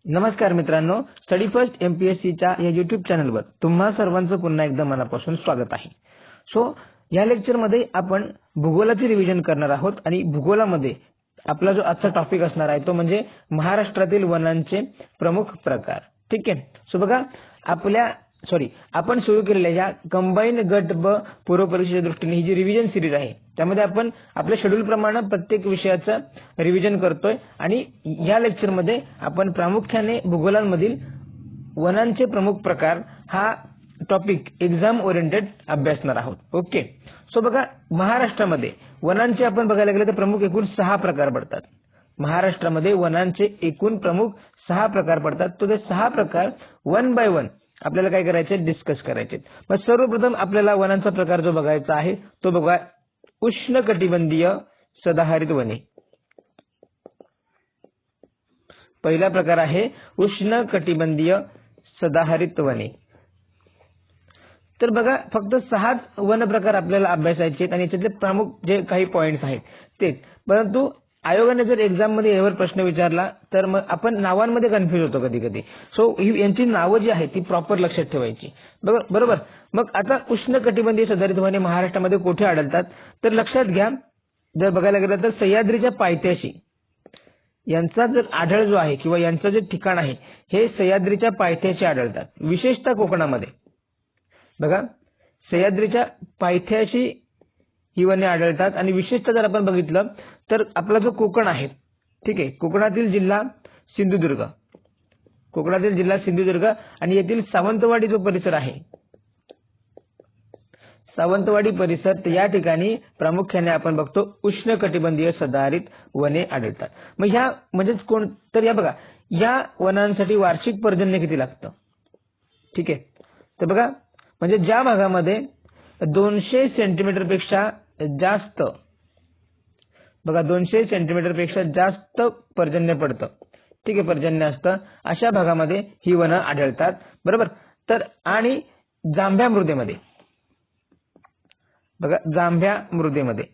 नमस्कार मित्रांनो, study first एमपीएससीच्या या यूट्यूब चॅनलवर तुम्हा सर्वांचं पुन्हा एकदा मनापासून स्वागत आहे। सो या लेक्चरमध्ये आपण भूगोलाचे रिव्हिजन करणार आहोत आणि भूगोलामध्ये आपला जो आजचा टॉपिक असणार आहे तो म्हणजे महाराष्ट्रातील वनांचे प्रमुख प्रकार। ठीक आहे। सो बघा आपण सुरू केलेल्या या कंबाईन गट ब पूर्व परीक्षेच्या दृष्टीने ही जी रिव्हिजन सिरीज आहे त्यामध्ये आपण आपल्या शेड्यूल प्रमाणे प्रत्येक विषयाचं रिव्हिजन करतोय आणि या लेक्चर मध्ये आपण प्रामुख्याने भूगोलांमधील वनांचे प्रमुख प्रकार हा टॉपिक एक्झाम ओरिएंटेड अभ्यासणार आहोत। ओके। सो बघा, महाराष्ट्रामध्ये वनांचे आपण बघायला गेले तर प्रमुख एकूण 6 प्रकार पडतात। महाराष्ट्रामध्ये वनांचे एकूण प्रमुख 6 प्रकार पडतात। तो ते 6 प्रकार वन बाय वन आपल्याला काय करायचे, डिस्कस करायचे। मग सर्वप्रथम आपल्याला वनांचा प्रकार जो बघायचा आहे तो बघा उष्णकटिबंधीय सदाहरित वने। पहिला प्रकार आहे उष्णकटिबंधीय सदाहरित वने। तर बघा, फक्त 6 वन प्रकार आपल्याला अभ्यासायचे आहेत आणि याच्यातले प्रमुख जे काही पॉइंट्स आहेत तेच। परंतु आयोगाने जर एक्झाम मध्ये यावर प्रश्न विचारला तर मग आपण नावांमध्ये कन्फ्यूज होतो कधी कधी। सो यांची नावं जी आहेत ती प्रॉपर लक्षात ठेवायची, बरोबर। मग आता उष्णकटिबंधीय सदाहरित वने महाराष्ट्रामध्ये कुठे आढळतात तर लक्षात घ्या, जर बघायला गेलं तर सह्याद्रीच्या पायथ्याशी यांचा जर आढळ जो आहे किंवा यांचं जे ठिकाण आहे हे सह्याद्रीच्या पायथ्याशी आढळतात, विशेषतः कोकणामध्ये। बघा, सह्याद्रीच्या पायथ्याशी ही वने आढळतात आणि विशेषतः जर आपण बघितलं तर आपला जो कोकण आहे, ठीक आहे, कोकणातील जिल्हा सिंधुदुर्ग आणि येथील सावंतवाडी जो परिसर आहे, सावंतवाडी परिसर, तर या ठिकाणी प्रामुख्याने आपण बघतो उष्णकटिबंधीय सदाहरित वने आढळतात। मग ह्या म्हणजेच कोण तर या बघा, या वनांसाठी वार्षिक पर्जन्य किती लागतं, ठीक आहे। तर बघा, म्हणजे ज्या भागामध्ये 200 सेंटीमीटर पेक्षा जास्त, बघा 200 सेंटीमीटर पेक्षा जास्त पर्जन्य पडतं, ठीक आहे, पर्जन्य असतं, अशा भागामध्ये ही वनं आढळतात, बरोबर। तर आणि जांभ्या मृदेमध्ये, बघा जांभ्या मृदेमध्ये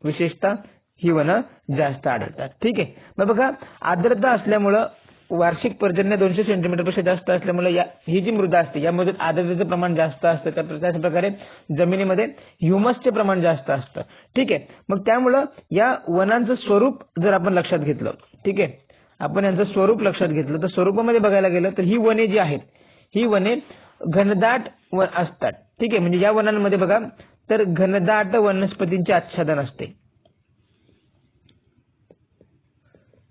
विशेषतः ही वनं जास्त आढळतात, ठीक आहे। मग बघा, आर्द्रता असल्यामुळं वार्षिक पर्जन्य 200 सेंटीमीटर पेक्षा जास्त असल्यामुळे ही जी मृदा असते यामध्ये आर्द्रतेचं प्रमाण जास्त असतं, तर त्याच प्रकारे जमिनीमध्ये ह्युमसचे प्रमाण जास्त असतं, ठीक आहे। मग त्यामुळं या वनांचं स्वरूप जर आपण लक्षात घेतलं, ठीक आहे, आपण यांचं स्वरूप लक्षात घेतलं तर स्वरूपामध्ये बघायला गेलं तर ही वने जी आहेत ही वने घनदाट असतात, ठीक आहे। म्हणजे या वनांमध्ये बघा तर घनदाट वनस्पतींचे आच्छादन असते,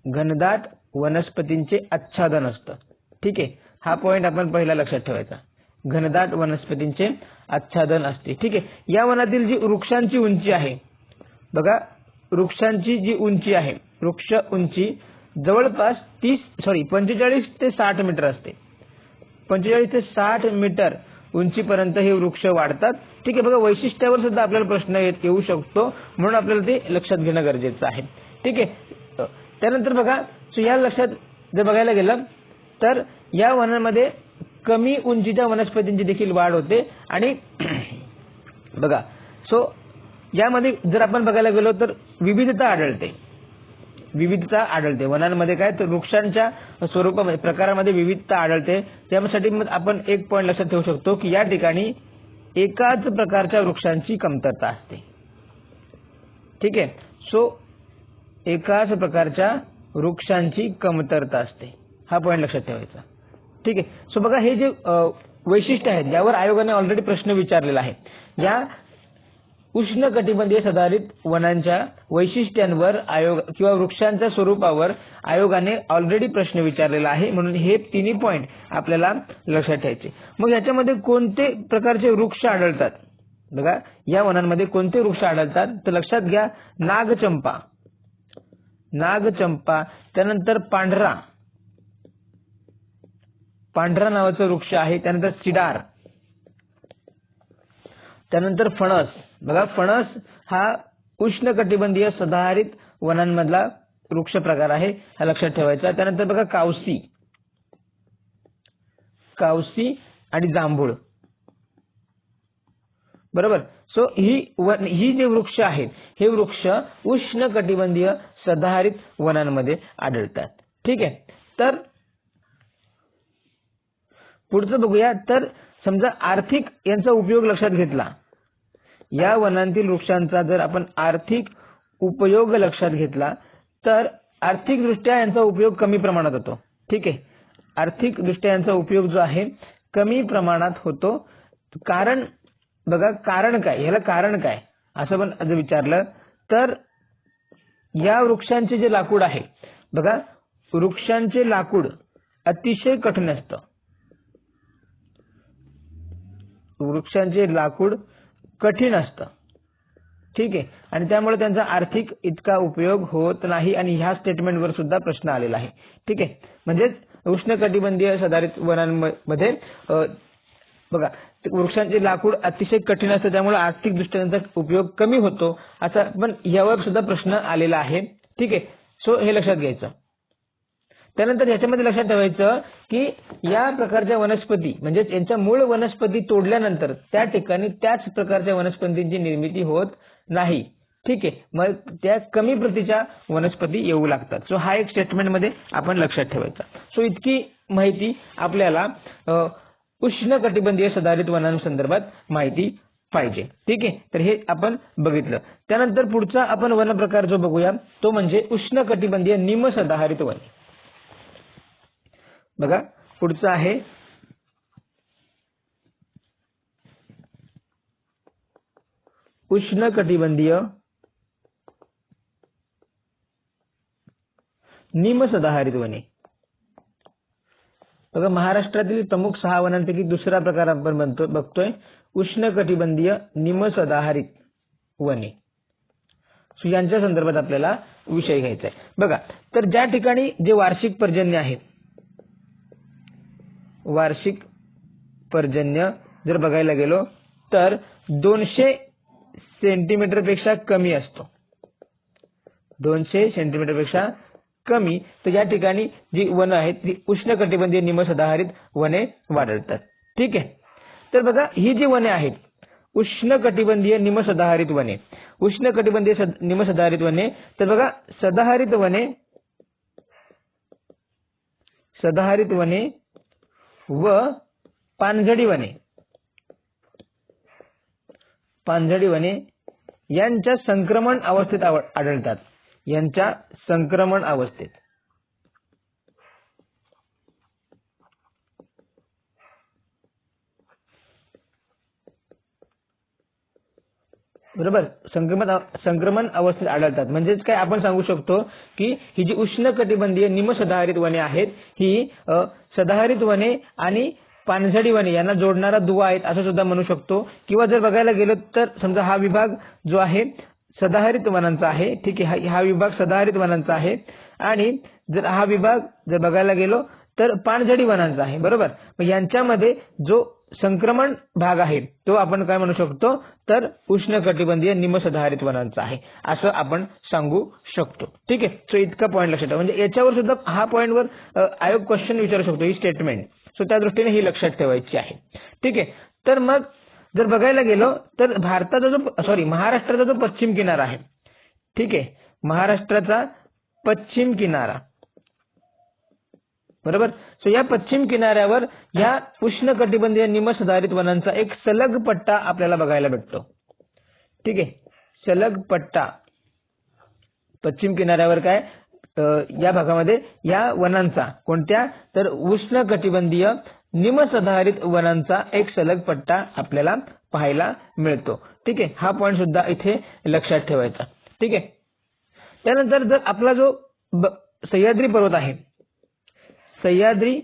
घनदाट वनस्पतींचे आच्छादन असतं, ठीक आहे। हा पॉइंट आपण पहिला लक्षात ठेवायचा, घनदाट वनस्पतींचे आच्छादन असते, ठीक आहे। या वनातील जी वृक्षांची उंची आहे, बघा वृक्षांची जी उंची आहे, वृक्ष उंची जवळपास 45 ते 60 मीटर असते, 45 ते 60 मीटर उंचीपर्यंत हे वृक्ष वाढतात, ठीक आहे। बघा, वैशिष्ट्यावर सुद्धा आपल्याला प्रश्न येऊ शकतो, म्हणून आपल्याला ते लक्षात घेणं गरजेचं आहे, ठीक आहे। त्यानंतर बघा, सो या लक्षात जर बघायला गेलं तर या वनांमध्ये कमी उंचीच्या वनस्पतींची देखील वाढ होते आणि बघा, सो यामध्ये जर आपण बघायला गेलो तर विविधता आढळते वनांमध्ये, काय तर वृक्षांच्या स्वरूपामध्ये प्रकारामध्ये विविधता आढळते। त्यासाठी मग आपण एक पॉइंट लक्षात ठेवू शकतो की या ठिकाणी एकाच प्रकारच्या वृक्षांची कमतरता असते, ठीक आहे। सो एकाच प्रकारच्या वृक्षांची कमतरता असते, हा पॉइंट लक्षात ठेवायचा, ठीक आहे। सो बघा, हे जे वैशिष्ट्य आहेत यावर आयोगाने ऑलरेडी प्रश्न विचारलेला आहे। या उष्णकटिबंधीय सदाहरित वनांच्या वैशिष्ट्यांवर आयोग किंवा वृक्षांच्या स्वरूपावर आयोगाने ऑलरेडी प्रश्न विचारलेला आहे, म्हणून हे तिन्ही पॉइंट आपल्याला लक्षात ठेवायचे। मग याच्यामध्ये कोणते प्रकारचे वृक्ष आढळतात, बघा या वनांमध्ये कोणते वृक्ष आढळतात तर लक्षात घ्या, नागचंपा, त्यानंतर पांढरा नावाचं वृक्ष आहे, त्यानंतर सिडार, त्यानंतर फणस। बघा, फणस हा उष्णकटिबंधीय सदाहरित वनांमधला वृक्ष प्रकार आहे, हा लक्षात ठेवायचा। त्यानंतर बघा कावसी आणि जांभूळ, बरोबर। सो ही जे वृक्ष आहेत हे वृक्ष उष्णकटिबंधीय सदाहरित वनांमध्ये आढळतात, ठीक आहे। तर पुढचं बघूया. तर समजा आर्थिक यांचा उपयोग लक्षात घेतला, या वनांतील वृक्षांचा जर आपण आर्थिक उपयोग लक्षात घेतला तर आर्थिकदृष्ट्या यांचा उपयोग कमी प्रमाणात होतो. ठीक आहे, आर्थिकदृष्ट्या यांचा उपयोग जो आहे कमी प्रमाणात होतो. कारण बघा, कारण काय, ह्याला कारण काय असं पण जर विचारलं तर या वृक्षांचे जे लाकूड आहे बघा, वृक्षांचे लाकूड अतिशय कठीण असतं. वृक्षांचे लाकूड कठीण असतं. ठीक आहे, आणि त्यामुळे त्यांचा आर्थिक इतका उपयोग होत नाही आणि ह्या स्टेटमेंटवर सुद्धा प्रश्न आलेला आहे. ठीक आहे, म्हणजेच उष्णकटिबंधीय सदाहरित वनांमध्ये बघा, वृक्षांचे लाकूड अतिशय कठीण असतं, त्यामुळे आर्थिकदृष्ट्या त्यांचा उपयोग कमी होतो, असा पण यावर सुद्धा प्रश्न आलेला आहे. ठीक आहे, सो हे लक्षात घ्यायचं. त्यानंतर याच्यामध्ये लक्षात ठेवायचं की या प्रकारच्या वनस्पती म्हणजेच यांच्या मूळ वनस्पती तोडल्यानंतर त्या ठिकाणी त्याच प्रकारच्या वनस्पतींची निर्मिती होत नाही. ठीक आहे, मग त्या कमी प्रतीच्या वनस्पती येऊ लागतात. सो हा एक स्टेटमेंट मध्ये आपण लक्षात ठेवायचा. सो इतकी माहिती आपल्याला उष्णकटिबंधीय सदाहरित वनांसंदर्भात माहिती पाहिजे. ठीक आहे, तर हे आपण बघितलं. त्यानंतर पुढचा आपण वन प्रकार जो बघूया तो म्हणजे उष्णकटिबंधीय निमसदाहरित वने. बघा, पुढचं आहे उष्णकटिबंधीय निमसदाहरित वने. बघा, महाराष्ट्रातील प्रमुख 6 वनांपैकी दुसरा प्रकार आपण बघतोय उष्णकटिबंधीय निमसदाहरित वने. सो यांच्या संदर्भात आपल्याला विषय घ्यायचा आहे. बघा, तर ज्या ठिकाणी जे वार्षिक पर्जन्य आहे, वार्षिक पर्जन्य जर बघायला गेलो तर 200 सेंटीमीटर पेक्षा कमी असतो. 200 सेंटीमीटर पेक्षा कमी, तर या ठिकाणी जी वन आहेत ती उष्णकटिबंधीय निमसदाहरित वने वाढतात. ठीक आहे, तर बघा ही जी वने आहेत उष्णकटिबंधीय निमसदाहरित वने, उष्णकटिबंधीय निमसदाहरित वने, तर बघा सदाहरित वने, सदाहरित वने व पानझडी वने, पानझडी वने यांच्या संक्रमण अवस्थेत आढळतात. यांच्या संक्रमण अवस्थेत. बरोबर, संक्रमण अवस्थेत आढळतात. म्हणजेच काय आपण सांगू शकतो की ही जी उष्णकटिबंधीय निमसदाहरित वने आहेत ही सदाहरित वने आणि पानझडी वने यांना जोडणारा दुवा आहेत असं सुद्धा म्हणू शकतो. किंवा जर बघायला गेलो तर समजा हा विभाग जो आहे सदाहरित वनांचा आहे. ठीक आहे, हा विभाग सदाहरित वनांचा आहे आणि जर हा विभाग जर बघायला गेलो तर पानझडी वनांचा आहे. बरोबर, मग यांच्यामध्ये जो संक्रमण भाग आहे तो आपण काय म्हणू शकतो तर उष्णकटिबंधीय निमसदाहरित वनांचा आहे असं आपण सांगू शकतो. ठीक आहे, सो इतका पॉईंट लक्षात ठेवा. म्हणजे याच्यावर सुद्धा हा पॉईंटवर आयोग क्वेश्चन विचारू शकतो ही स्टेटमेंट. सो त्या दृष्टीने ही लक्षात ठेवायची आहे. ठीक आहे, तर मग जर बघायला गेलो तर महाराष्ट्राचा जो पश्चिम किनारा आहे. ठीक आहे, महाराष्ट्राचा पश्चिम किनारा. बरोबर, सो या पश्चिम किनाऱ्यावर या उष्णकटिबंधीय निमसदाहरित वनांचा एक सलग पट्टा आपल्याला बघायला भेटतो. ठीक आहे, सलग पट्टा पश्चिम किनाऱ्यावर काय या भागामध्ये या वनांचा कोणत्या तर उष्णकटिबंधीय निमसदाहरित वनांचा एक सलग पट्टा आपल्याला पाहायला मिळतो. ठीक आहे, हा पॉईंट सुद्धा इथे लक्षात ठेवायचा. ठीक आहे, त्यानंतर जर आपला जो सह्याद्री पर्वत आहे, सह्याद्री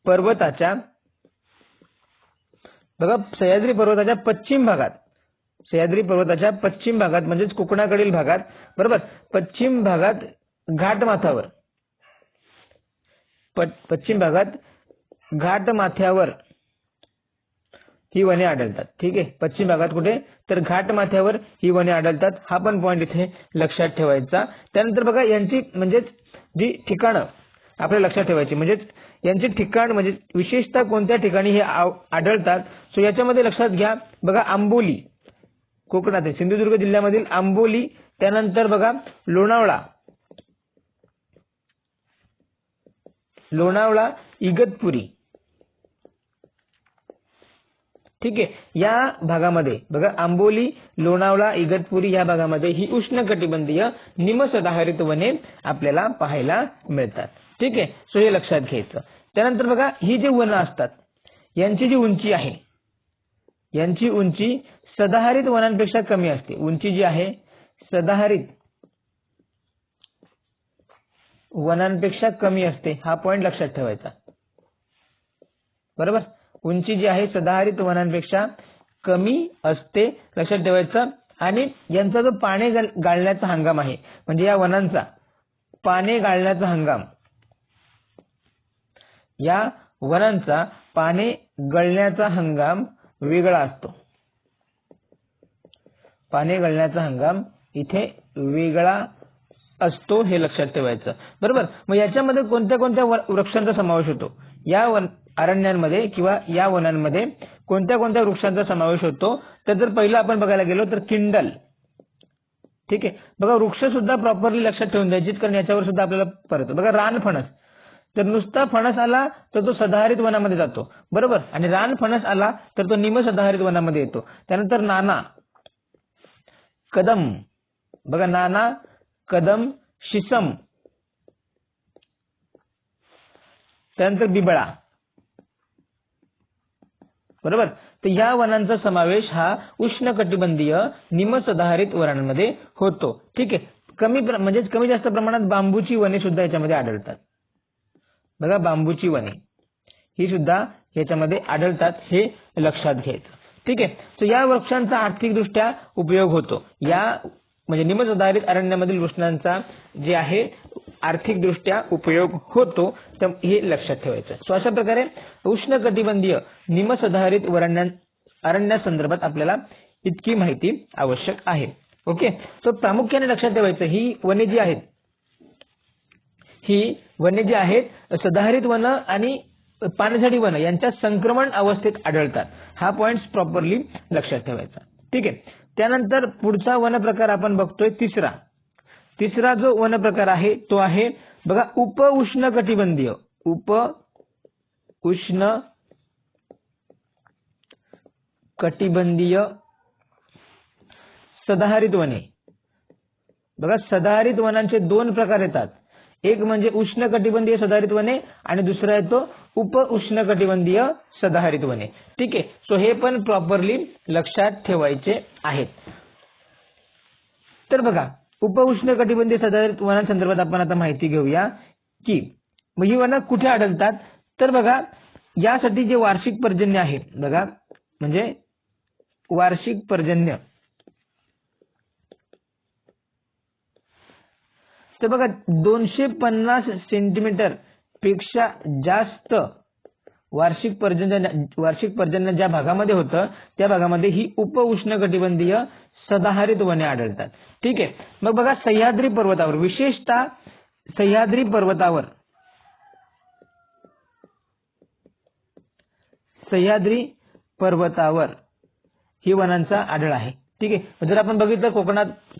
पर्वताच्या बघा सह्याद्री पर्वताच्या पश्चिम भागात, सह्याद्री पर्वताच्या पश्चिम भागात म्हणजेच कोकणाकडील भागात, बरोबर, पश्चिम भागात घाटमाथ्यावर, पश्चिम भागात घाटमाथ्यावर ही वने आढळतात. ठीक आहे, पश्चिम भागात कुठे तर घाटमाथ्यावर ही वने आढळतात. हा पण पॉईंट इथे लक्षात ठेवायचा. त्यानंतर बघा यांची म्हणजेच जी ठिकाणं आपल्याला लक्षात ठेवायची, म्हणजेच यांचे ठिकाण म्हणजे विशेषतः कोणत्या ठिकाणी हे आढळतात. सो याच्यामध्ये लक्षात घ्या बघा आंबोली कोकणातील सिंधुदुर्ग जिल्ह्यामधील आंबोली, त्यानंतर बघा लोणावळा, इगतपुरी, ठीक आहे, या भागामध्ये बघा आंबोली, लोणावळा, इगतपुरी या भागामध्ये ही उष्णकटिबंधीय निमसदाहरित वने आपल्याला पाहायला मिळतात. ठीक आहे, सो हे लक्षात घ्यायचं. त्यानंतर बघा ही जी वनं असतात यांची जी उंची आहे, यांची उंची सदाहरित वनांपेक्षा कमी असते. उंची जी आहे सदाहरित वनांपेक्षा कमी असते, हा पॉइंट लक्षात ठेवायचा. बरोबर, उंची जी आहे सदाहरित वनांपेक्षा कमी असते, लक्षात ठेवायचं. आणि यांचा जो पाने गाळण्याचा हंगाम आहे, म्हणजे या वनांचा पाने गाळण्याचा हंगाम, या वनांचा पाने गळण्याचा हंगाम वेगळा असतो. पाने गळण्याचा हंगाम इथे वेगळा असतो, हे लक्षात ठेवायचं. बरोबर, मग याच्यामध्ये कोणत्या कोणत्या वृक्षांचा समावेश होतो, या अरण्यांमध्ये किंवा या वनांमध्ये कोणत्या कोणत्या वृक्षांचा समावेश होतो, तर जर पहिलं आपण बघायला गेलो तर किंडल. ठीक आहे, बघा वृक्ष सुद्धा प्रॉपरली लक्षात ठेवून द्यायची, कारण याच्यावर सुद्धा आपल्याला परत बघा रानफणस. तर नुसता फणस आला तर तो सदाहरित वनामध्ये जातो. बरोबर, आणि रानफणस आला तर तो निमसदाहरित वनामध्ये येतो. त्यानंतर नाना, कदम, बघा नाना, कदम, शिसम, त्यानंतर बिबळा. बरोबर, तर या वनांचा समावेश हा उष्णकटिबंधीय निमसदाहरित वनांमध्ये होतो. ठीक आहे, कमी जास्त प्रमाणात बांबूची वने सुद्धा याच्यामध्ये आढळतात. बघा बांबूची वने ही सुद्धा याच्यामध्ये आढळतात, हे लक्षात घ्यायचं. ठीक आहे, तर या वृक्षांचा आर्थिकदृष्ट्या उपयोग होतो. या म्हणजे निमसदाहरित अरण्यामधील वृक्षांचा जे आहे आर्थिकदृष्ट्या उपयोग होतो, तर हे लक्षात ठेवायचं. सो अशा प्रकारे उष्णकटिबंधीय निमसदाहरित अरण्यासंदर्भात आपल्याला इतकी माहिती आवश्यक आहे. ओके, सो प्रामुख्याने लक्षात ठेवायचं, ही वने जी आहेत सदाहरित वन आणि पानझडी वन यांच्या संक्रमण अवस्थेत आढळतात. हा पॉइंट प्रॉपरली लक्षात ठेवायचा. ठीक आहे, त्यानंतर पुढचा वन प्रकार आपण बघतोय तिसरा जो वन प्रकार आहे तो आहे बघा उपोष्णकटिबंधीय सदाहरित वने. बघा सदाहरित वनांचे दोन प्रकार येतात, एक म्हणजे उष्णकटिबंधीय सदाहरित वने आणि दुसरा आहे तो उपोष्णकटिबंधीय सदाहरित वने. ठीक आहे, सो हे पण प्रॉपरली लक्षात ठेवायचे आहेत. तर बघा उपोष्णकटिबंधीय सदाहरित वनांसंदर्भात आपण आता माहिती घेऊया की ही वनं कुठे आढळतात. तर बघा यासाठी जे वार्षिक पर्जन्य आहे, बघा म्हणजे वार्षिक पर्जन्य, तर बघा 250 सेंटीमीटर पेक्षा जास्त वार्षिक पर्जन्य ज्या भागामध्ये होतं त्या भागामध्ये ही उपोष्णकटिबंधीय सदाहरित वने आढळतात. ठीक आहे, मग बघा सह्याद्री पर्वतावर, विशेषतः सह्याद्री पर्वतावर ही वनांचा आढळ आहे. ठीक आहे, जर आपण बघितलं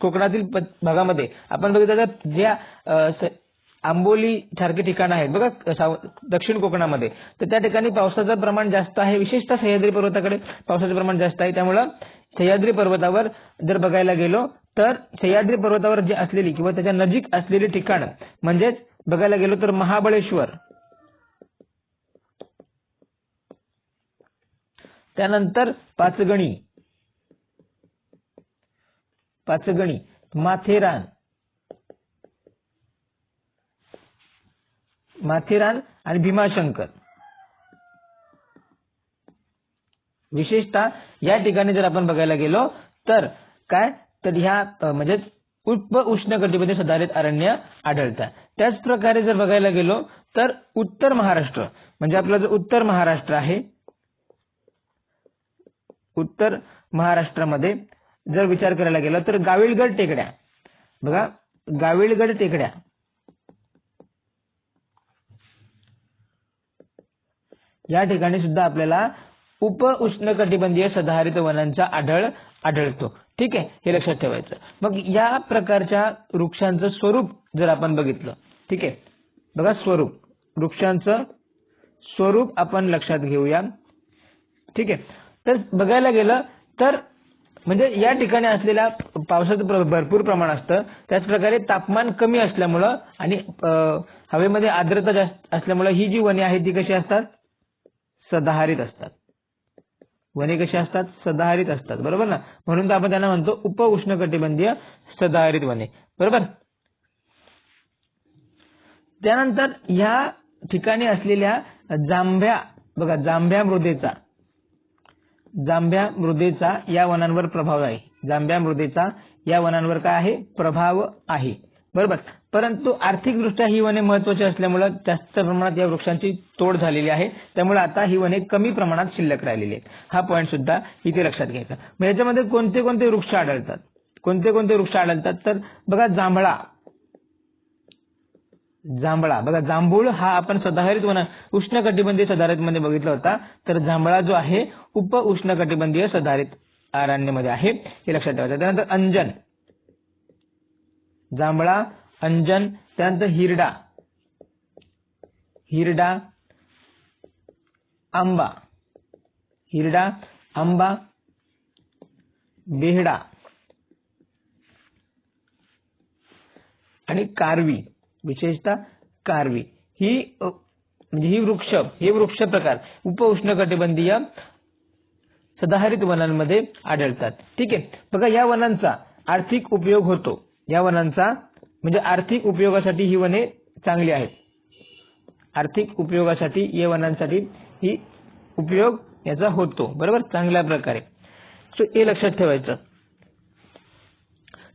कोकणातील भागामध्ये आपण बघितलं तर ज्या आंबोली सारखे ठिकाण आहेत बघा दक्षिण कोकणामध्ये, तर त्या ठिकाणी पावसाचं प्रमाण जास्त आहे, विशेषतः सह्याद्री पर्वताकडे पावसाचं प्रमाण जास्त आहे. त्यामुळं सह्याद्री पर्वतावर जर बघायला गेलो तर सह्याद्री पर्वतावर जे असलेली किंवा त्याच्या नजीक असलेली ठिकाण म्हणजेच बघायला गेलो तर महाबळेश्वर, त्यानंतर पाचगणी, माथेरान आणि भीमाशंकर, विशेषतः या ठिकाणी जर आपण बघायला गेलो तर काय, तर ह्या म्हणजे उपोष्णकटिबंधीय सदाहरित अरण्य आढळतात. त्याच प्रकारे जर बघायला गेलो तर उत्तर महाराष्ट्र, म्हणजे आपला जो उत्तर महाराष्ट्र आहे, उत्तर महाराष्ट्रामध्ये जर विचार करायला गेला तर गाविलगड टेकड्या, बघा गाविलगड टेकड्या या ठिकाणी सुद्धा आपल्याला उपोष्णकटिबंधीय सदाहरित वनांचा आढळतो. ठीक आहे, हे लक्षात ठेवायचं. मग या प्रकारच्या वृक्षांचं स्वरूप जर आपण बघितलं, ठीक आहे, बघा वृक्षांचं स्वरूप आपण लक्षात घेऊया. ठीक आहे, तर बघायला गेलं तर म्हणजे या ठिकाणी असलेल्या पावसाचं भरपूर प्रमाण असतं, त्याच प्रकारे तापमान कमी असल्यामुळं आणि हवेमध्ये आर्द्रता जास्त असल्यामुळे ही जी वने आहेत ती कशी असतात, सदाहरित असतात. वने कशी असतात, सदाहरित असतात, बरोबर ना. म्हणून तर आपण त्यांना म्हणतो उपोष्णकटिबंधीय सदाहरित वने, बरोबर. त्यानंतर ह्या ठिकाणी असलेल्या जांभ्या बघा, जांभ्या मृदेचा या वनांवर प्रभाव आहे. जांभ्या मृदेचा या वनांवर काय आहे, प्रभाव आहे, बरोबर. परंतु आर्थिकदृष्ट्या ही वने महत्वाची असल्यामुळे जास्त प्रमाणात या वृक्षांची तोड झालेली आहे, त्यामुळे आता ही वने कमी प्रमाणात शिल्लक राहिलेली आहेत. हा पॉईंट सुद्धा इथे लक्षात घ्यायचा. मग याच्यामध्ये कोणते कोणते वृक्ष आढळतात, तर बघा जांभळा बघा, जांभूळ हा आपण सदाहरित वन उष्णकटिबंधीय सदाहरित मध्ये बघितला होता, तर जांभळा जो आहे उप उष्णकटिबंधीय सदाहरित अरण्यामध्ये आहे, हे लक्षात ठेवायचं. त्यानंतर अंजन, जांभळा, अंजन, त्यानंतर हिरडा, आंबा, बेहडा आणि कारवी, विशेषतः कारवी ही म्हणजे हे वृक्ष प्रकार उप उष्णकटिबंधीय सदाहरित वनांमध्ये आढळतात. ठीक आहे. बघा, या वनांचा आर्थिक उपयोग होतो. या वनांचा म्हणजे आर्थिक उपयोगासाठी ही वने चांगली आहेत. आर्थिक उपयोगासाठी या वनांसाठी ही उपयोग याचा होतो, बरोबर, चांगल्या प्रकारे. सो हे लक्षात ठेवायचं.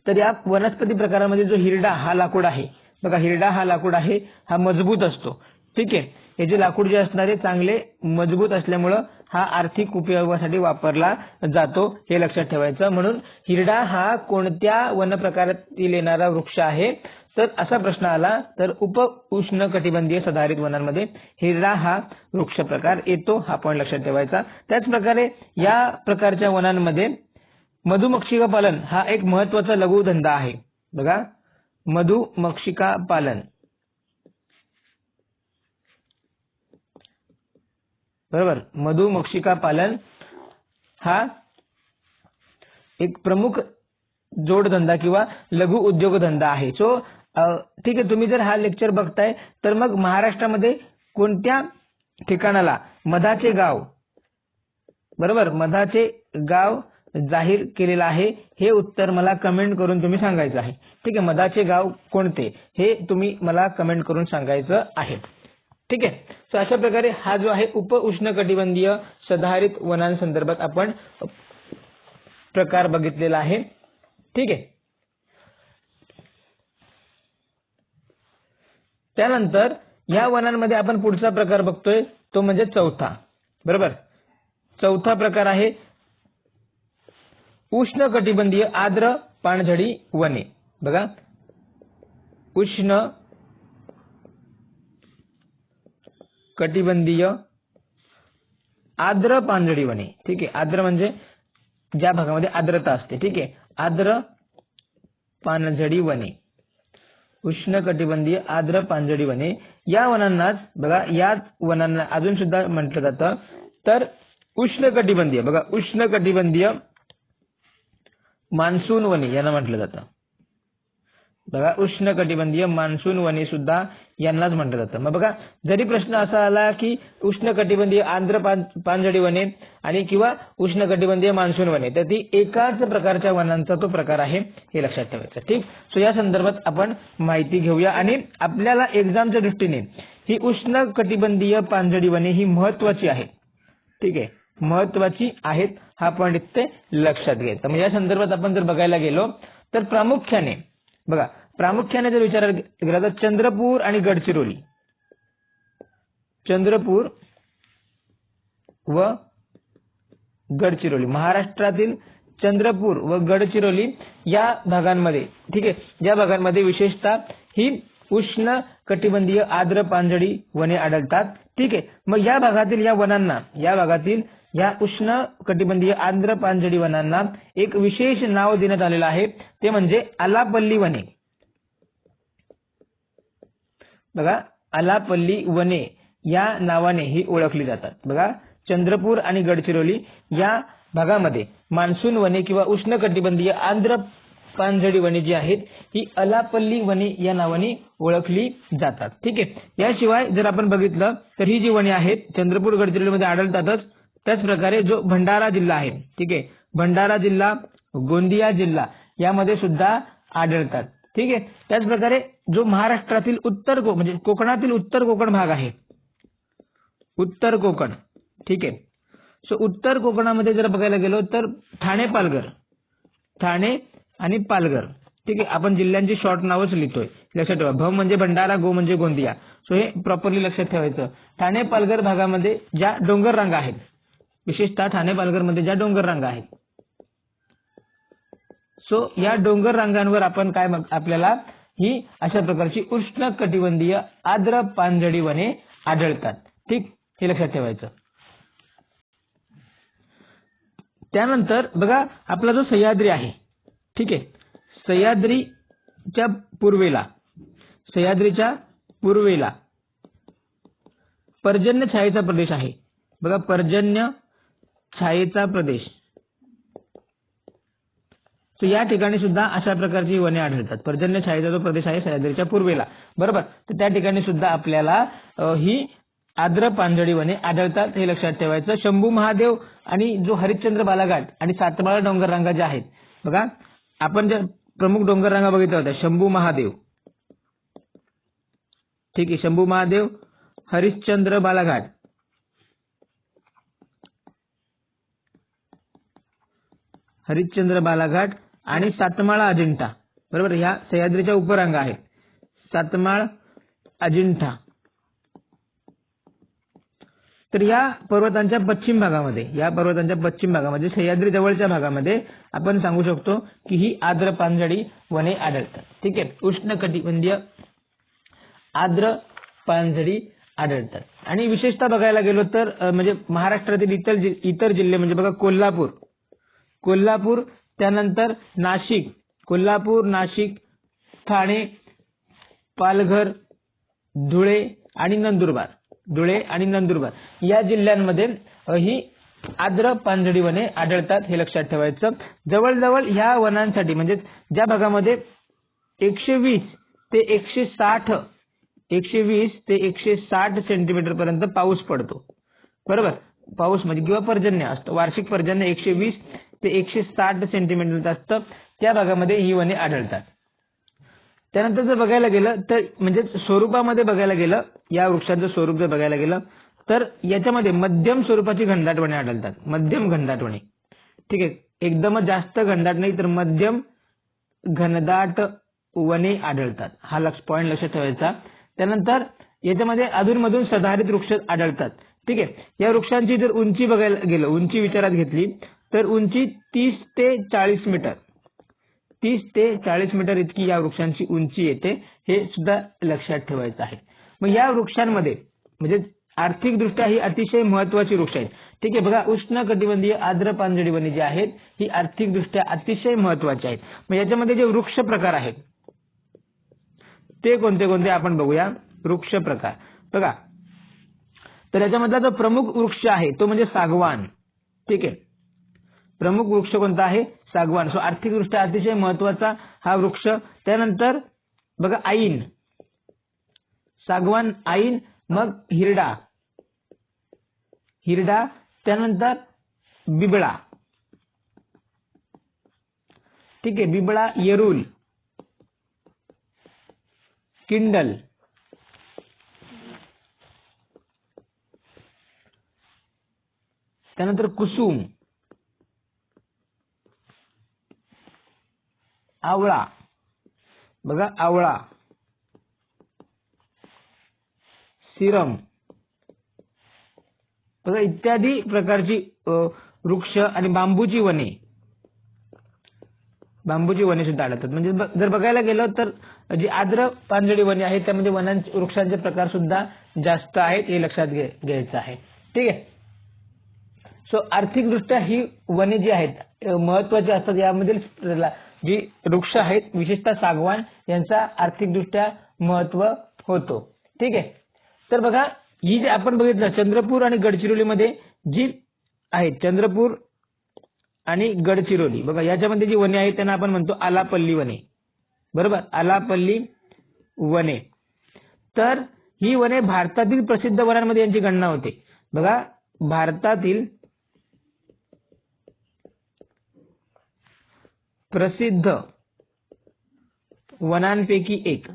तर या वनस्पती प्रकारामध्ये जो हिरडा हा लाकूड आहे बघा, हिरडा हा लाकूड आहे, हा मजबूत असतो. ठीक आहे. हे जे लाकूड जे असणारे चांगले मजबूत असल्यामुळं हा आर्थिक उपयोगासाठी वापरला जातो, हे लक्षात ठेवायचं. म्हणून हिरडा हा कोणत्या वन प्रकारातील येणारा वृक्ष आहे, तर असा प्रश्न आला तर उप उष्णकटिबंधीय सदाहरित वनांमध्ये हिरडा हा वृक्ष प्रकार येतो, हा पॉईंट लक्षात ठेवायचा. त्याच प्रकारे या प्रकारच्या वनांमध्ये मधुमक्षिका पालन हा एक महत्वाचा लघुधंदा आहे. बघा, मधुमक्षिका पालन, बरोबर, मधुमक्षिका पालन हा एक प्रमुख जोडधंदा किंवा लघु उद्योगधंदा आहे. सो ठीक आहे, तुम्ही जर हा लेक्चर बघताय तर मग महाराष्ट्रामध्ये कोणत्या ठिकाणाला मधाचे गाव, बरोबर, मधाचे गाव जाहीर केलेलं आहे, हे उत्तर मला कमेंट करून तुम्ही सांगायचं आहे. ठीक आहे. मधाचे गाव कोणते हे तुम्ही मला कमेंट करून सांगायचं आहे. ठीक आहे. सो अशा प्रकारे हा जो आहे उप उष्णकटिबंधीय सदाहरित वनांसंदर्भात आपण प्रकार बघितलेला आहे. ठीक आहे. त्यानंतर या वनांमध्ये आपण पुढचा प्रकार बघतोय तो म्हणजे चौथा, बरोबर. चौथा प्रकार आहे उष्णकटिबंधीय आर्द्र पानझडी वने. बघा, उष्ण कटिबंधीय आर्द्र पानझडी वने. ठीक आहे. आर्द्र म्हणजे ज्या भागामध्ये आर्द्रता असते. ठीक आहे. आर्द्र पानझडी वने, उष्णकटिबंधीय आर्द्र पानझडी वने. या वनांनाच बघा, या वनांना अजून सुद्धा म्हटलं जातं तर उष्णकटिबंधीय, बघा, उष्णकटिबंधीय मान्सून वने यांना म्हटलं जातं. बघा, उष्णकटिबंधीय मान्सून वने सुद्धा यांनाच म्हटलं जातं. मग बघा, जरी प्रश्न असा आला की उष्णकटिबंधीय आर्द्र पानझडी वने आणि किंवा उष्णकटिबंधीय मान्सून वने, तर ती एकाच प्रकारच्या वनांचा तो प्रकार आहे, हे लक्षात ठेवायचं. ठीक. सो या संदर्भात आपण माहिती घेऊया आणि आपल्याला एक्झामच्या दृष्टीने ही उष्णकटिबंधीय पानझडी वने ही महत्वाची आहेत. ठीक आहे, महत्वाची आहेत, हा पॉईंट इथे लक्षात घ्यायचा. म्हणजे या संदर्भात आपण जर बघायला गेलो तर प्रामुख्याने जर विचार केला तर चंद्रपूर आणि गडचिरोली, चंद्रपूर व गडचिरोली, महाराष्ट्रातील चंद्रपूर व गडचिरोली या भागांमध्ये, ठीक आहे, या भागांमध्ये विशेषतः ही उष्ण कटिबंधीय आर्द्र पानझडी वने आढळतात. ठीक आहे. मग या भागातील या वनांना, या उष्ण कटिबंधीय आर्द्र पानझडी वनांना एक विशेष नाव देण्यात आलेलं आहे, ते म्हणजे आलापल्ली वने. बघा, आलापल्ली वने या नावाने ही ओळखली जातात. बघा, चंद्रपूर आणि गडचिरोली या भागामध्ये मान्सून वने किंवा उष्णकटिबंधीय आर्द्र पानझडी वने जी आहेत ही अलापल्ली वने या नावाने ओळखली जातात. ठीक आहे. याशिवाय जर आपण बघितलं तर ही जी वने आहेत चंद्रपूर गडचिरोलीमध्ये आढळतातच. त्याच प्रकारे जो भंडारा जिल्हा आहे, ठीक आहे, भंडारा जिल्हा, गोंदिया जिल्हा यामध्ये सुद्धा आढळतात. ठीक आहे. त्याच प्रकारे जो महाराष्ट्रातील म्हणजे कोकणातील उत्तर कोकण भाग आहे, उत्तर कोकण, ठीक आहे. सो उत्तर कोकणामध्ये जर बघायला गेलो तर ठाणे पालघर, ठाणे आणि पालघर, ठीक आहे. आपण जिल्ह्यांची शॉर्ट नावच लिहितोय, लक्षात ठेवा. भ म्हणजे भंडारा, गो म्हणजे गोंदिया. सो हे प्रॉपरली लक्षात ठेवायचं. ठाणे पालघर भागामध्ये ज्या डोंगर रांगा आहेत, विशेषतः ठाणे पालघर मध्ये ज्या डोंगर रांगा आहेत, सो या डोंगर रांगांवर आपण काय आपल्याला ही अशा प्रकारची उष्णकटिबंधीय आर्द्र पानझडी वने आढळतात. ठीक, हे लक्षात ठेवायचं. त्यानंतर बघा आपला जो सह्याद्री आहे, ठीक आहे, सह्याद्रीच्या पूर्वेला पर्जन्य छायेचा प्रदेश आहे. बघा पर्जन्य छायेचा प्रदेश. तर या ठिकाणी सुद्धा अशा प्रकारची वने आढळतात. पर्जन्य छायेचा जो प्रदेश आहे सह्याद्रीच्या पूर्वेला, बरोबर, तर त्या ठिकाणी सुद्धा आपल्याला ही आर्द्र पानझडी वने आढळतात, हे लक्षात ठेवायचं. शंभू महादेव आणि जो हरिश्चंद्र बालाघाट आणि सातमाळा डोंगर रांगा ज्या आहेत, बघा आपण ज्या प्रमुख डोंगर रांगा बघितल्या होत्या, शंभू महादेव, ठीक आहे, शंभू महादेव, हरिश्चंद्र बालाघाट, हरिश्चंद्र बालाघाट आणि सातमाळा अजिंठा, बरोबर, ह्या सह्याद्रीच्या उपरांगा आहेत. सातमाळ, अजिंठा. तर या पर्वतांच्या पश्चिम भागामध्ये, सह्याद्री जवळच्या भागामध्ये आपण सांगू शकतो की ही आर्द्र पानझडी वने आढळतात. ठीक आहे. उष्णकटिबंधीय आर्द्र पानझडी आढळतात. आणि विशेषतः बघायला गेलो तर म्हणजे महाराष्ट्रातील इतर जिल्हे म्हणजे बघा कोल्हापूर, त्यानंतर नाशिक, ठाणे, पालघर, धुळे आणि नंदुरबार या जिल्ह्यांमध्ये ही आर्द्र पानझडी वने आढळतात, हे लक्षात ठेवायचं. जवळजवळ ह्या वनांसाठी म्हणजे ज्या भागामध्ये 120 ते 160 सेंटीमीटर पर्यंत पाऊस पडतो, बरोबर, पाऊस म्हणजे किंवा पर्जन्य असतं, वार्षिक पर्जन्य 120 ते 160 सेंटीमीटर असतं, त्या भागामध्ये ही वने आढळतात. त्यानंतर जर बघायला गेलं तर म्हणजे स्वरूपामध्ये बघायला गेलं, या वृक्षाचं स्वरूप जर बघायला गेलं तर याच्यामध्ये मध्यम स्वरूपाची घनदाट वने आढळतात. मध्यम घनदाट वने, ठीक आहे, एकदमच जास्त घनदाट नाही तर मध्यम घनदाट वने आढळतात. हा पॉईंट लक्षात ठेवायचा. त्यानंतर याच्यामध्ये अधूनमधून सदाहरित वृक्ष आढळतात. ठीक आहे. या वृक्षांची जर उंची बघायला गेलं, उंची विचारात घेतली तर उंची 30 ते 40 मीटर, 30 ते 40 मीटर इतकी या वृक्षांची उंची येते, हे सुद्धा लक्षात ठेवायचं आहे. मग या वृक्षांमध्ये म्हणजे आर्थिकदृष्ट्या ही अतिशय महत्वाची वृक्ष आहेत. ठीक आहे. बघा उष्णकटिबंधीय आर्द्र पानझडी वने जी आहेत ही आर्थिकदृष्ट्या अतिशय महत्वाची आहेत. मग याच्यामध्ये जे वृक्ष प्रकार आहेत ते कोणते कोणते आपण बघूया. वृक्ष प्रकार बघा, तर याच्यामधला जो प्रमुख वृक्ष आहे तो म्हणजे सागवान. ठीक आहे. प्रमुख वृक्ष कोणता आहे? सागवान. सो आर्थिकदृष्ट्या अतिशय महत्वाचा हा वृक्ष. त्यानंतर बघा ऐन, सागवान, ऐन, मग हिरडा, त्यानंतर बिबळा. ठीक आहे. बिबळा, येरूल, किंडल, त्यानंतर कुसुम, आवळा, बघा आवळा, सिरम, बघा इत्यादी प्रकारची वृक्ष आणि बांबूची वने सुद्धा आढळतात. म्हणजे जर बघायला गेलं तर जी आर्द्र पानझडी वने आहेत त्यामध्ये वृक्षांचे प्रकार सुद्धा जास्त आहेत, हे लक्षात घ्यायचं आहे. ठीक आहे. सो आर्थिकदृष्ट्या ही वने जी आहेत महत्वाची असतात. यामधील जी वृक्ष आहेत विशेषतः सागवान यांचा आर्थिकदृष्ट्या महत्व होतो. ठीक आहे. तर बघा ही जे आपण बघितलं चंद्रपूर आणि गडचिरोलीमध्ये जी आहेत चंद्रपूर आणि गडचिरोली, बघा याच्यामध्ये जी वने आहेत त्यांना आपण म्हणतो आलापल्ली वने, बरोबर, आलापल्ली वने. तर ही वने भारतातील प्रसिद्ध वनांमध्ये यांची गणना होते. बघा भारतातील प्रसिद्ध वनांपैकी एक,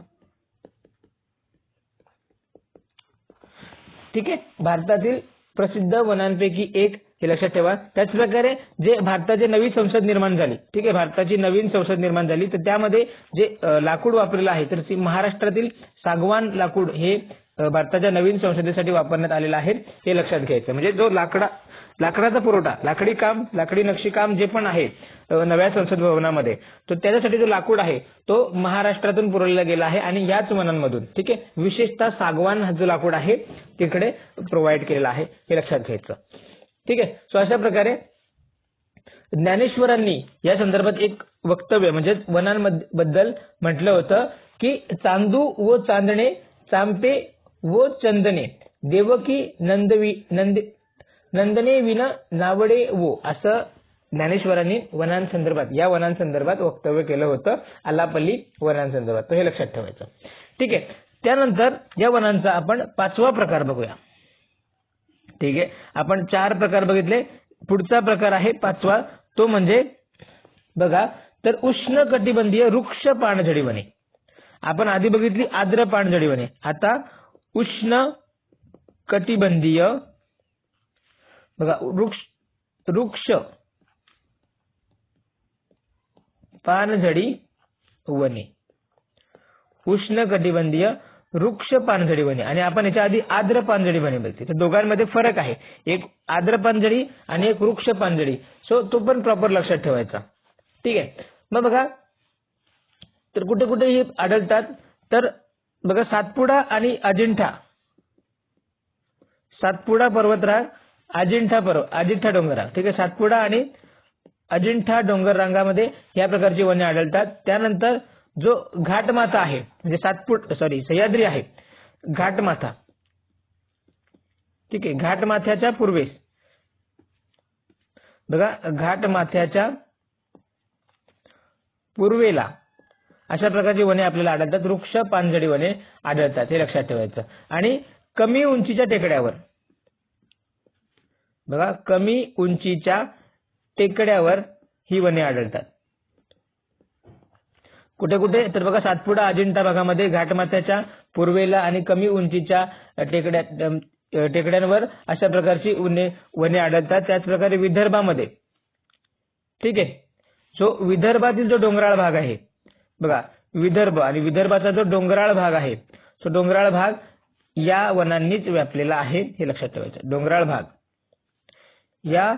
ठीक आहे, भारतातील प्रसिद्ध वनांपैकी एक हे लक्षात ठेवा. त्याचप्रकारे जे भारताचे नवीन संसद निर्माण झाली, ठीक आहे, भारताची नवीन संसद निर्माण झाली तर त्यामध्ये जे लाकूड वापरलेलं आहे तर महाराष्ट्रातील सागवान लाकूड हे भारताच्या नवीन संसदेसाठी वापरण्यात आलेलं आहे हे लक्षात घ्यायचं. म्हणजे जो लाकडाचा पुरवठा, लाकडी काम, लाकडी नक्षीकाम जे पण आहे नव्या संसद भवनामध्ये, तर त्याच्यासाठी जो लाकूड आहे तो महाराष्ट्रातून पुरवला गेला आहे आणि याच वनांमधून, ठीक आहे, विशेषतः सागवान जो लाकूड आहे तिकडे प्रोव्हाइड केलेला आहे हे लक्षात घ्यायचं. ठीक आहे. सो अशा प्रकारे ज्ञानेश्वरांनी या संदर्भात एक वक्तव्य म्हणजे वनांबद्दल म्हटलं होतं की चांदू व चांदणे, चांपे व चंदने, देवकी नंदने विन नावडे वो, असं ज्ञानेश्वरांनी वनांसंदर्भात, या वनांसंदर्भात वक्तव्य केलं होतं, आलापल्ली वनांसंदर्भात. तो हे लक्षात ठेवायचं. ठीक आहे. त्यानंतर या वनांचा आपण 5वा प्रकार बघूया. ठीक आहे. आपण 4 प्रकार बघितले. पुढचा प्रकार आहे 5वा, तो म्हणजे बघा तर उष्ण कटिबंधीय वृक्ष पानझडी वने. आपण आधी बघितली आर्द्र पानझडी वने, आता उष्ण कटिबंधीय बघा वृक्ष पानझडी वने, उष्ण कटिबंधीय वृक्ष पानझडी वने. आणि आपण याच्या आधी आर्द्र पानझडी वने बघितली. तर दोघांमध्ये फरक आहे, एक आर्द्र पानझडी आणि एक वृक्ष पानझडी. सो तो पण प्रॉपर लक्षात ठेवायचा. ठीक आहे. मग बघा तर कुठे कुठे हे आढळतात, तर बघा सातपुडा आणि अजिंठा, सातपुडा पर्वतरांग, अजिंठा डोंगररांग. ठीक आहे. सातपुडा आणि अजिंठा डोंगर रांगामध्ये या प्रकारची वने आढळतात. त्यानंतर जो घाटमाथा आहे म्हणजे सह्याद्री आहे, घाटमाथा. ठीक आहे. घाटमाथ्याच्या पूर्वेस बघा, घाटमाथ्याच्या पूर्वेला अशा प्रकारची वने आपल्याला आढळतात, वृक्ष पानझडी वने आढळतात, हे लक्षात ठेवायचं. आणि कमी उंचीच्या टेकड्यावर बघा, कमी उंचीच्या टेकड्यावर ही वने आढळतात. कुठे कुठे, तर बघा सातपुडा अजिंठा भागामध्ये घाटमाथ्याच्या पूर्वेला आणि कमी उंचीच्या टेकड्यांवर अशा प्रकारची वने आढळतात. त्याचप्रकारे विदर्भामध्ये, ठीक आहे, जो विदर्भातील जो डोंगराळ भाग आहे बघा, विदर्भ आणि विदर्भाचा जो डोंगराळ भाग आहे, तो डोंगराळ भाग या वनांनीच व्यापलेला आहे, हे लक्षात ठेवायचं. डोंगराळ भाग या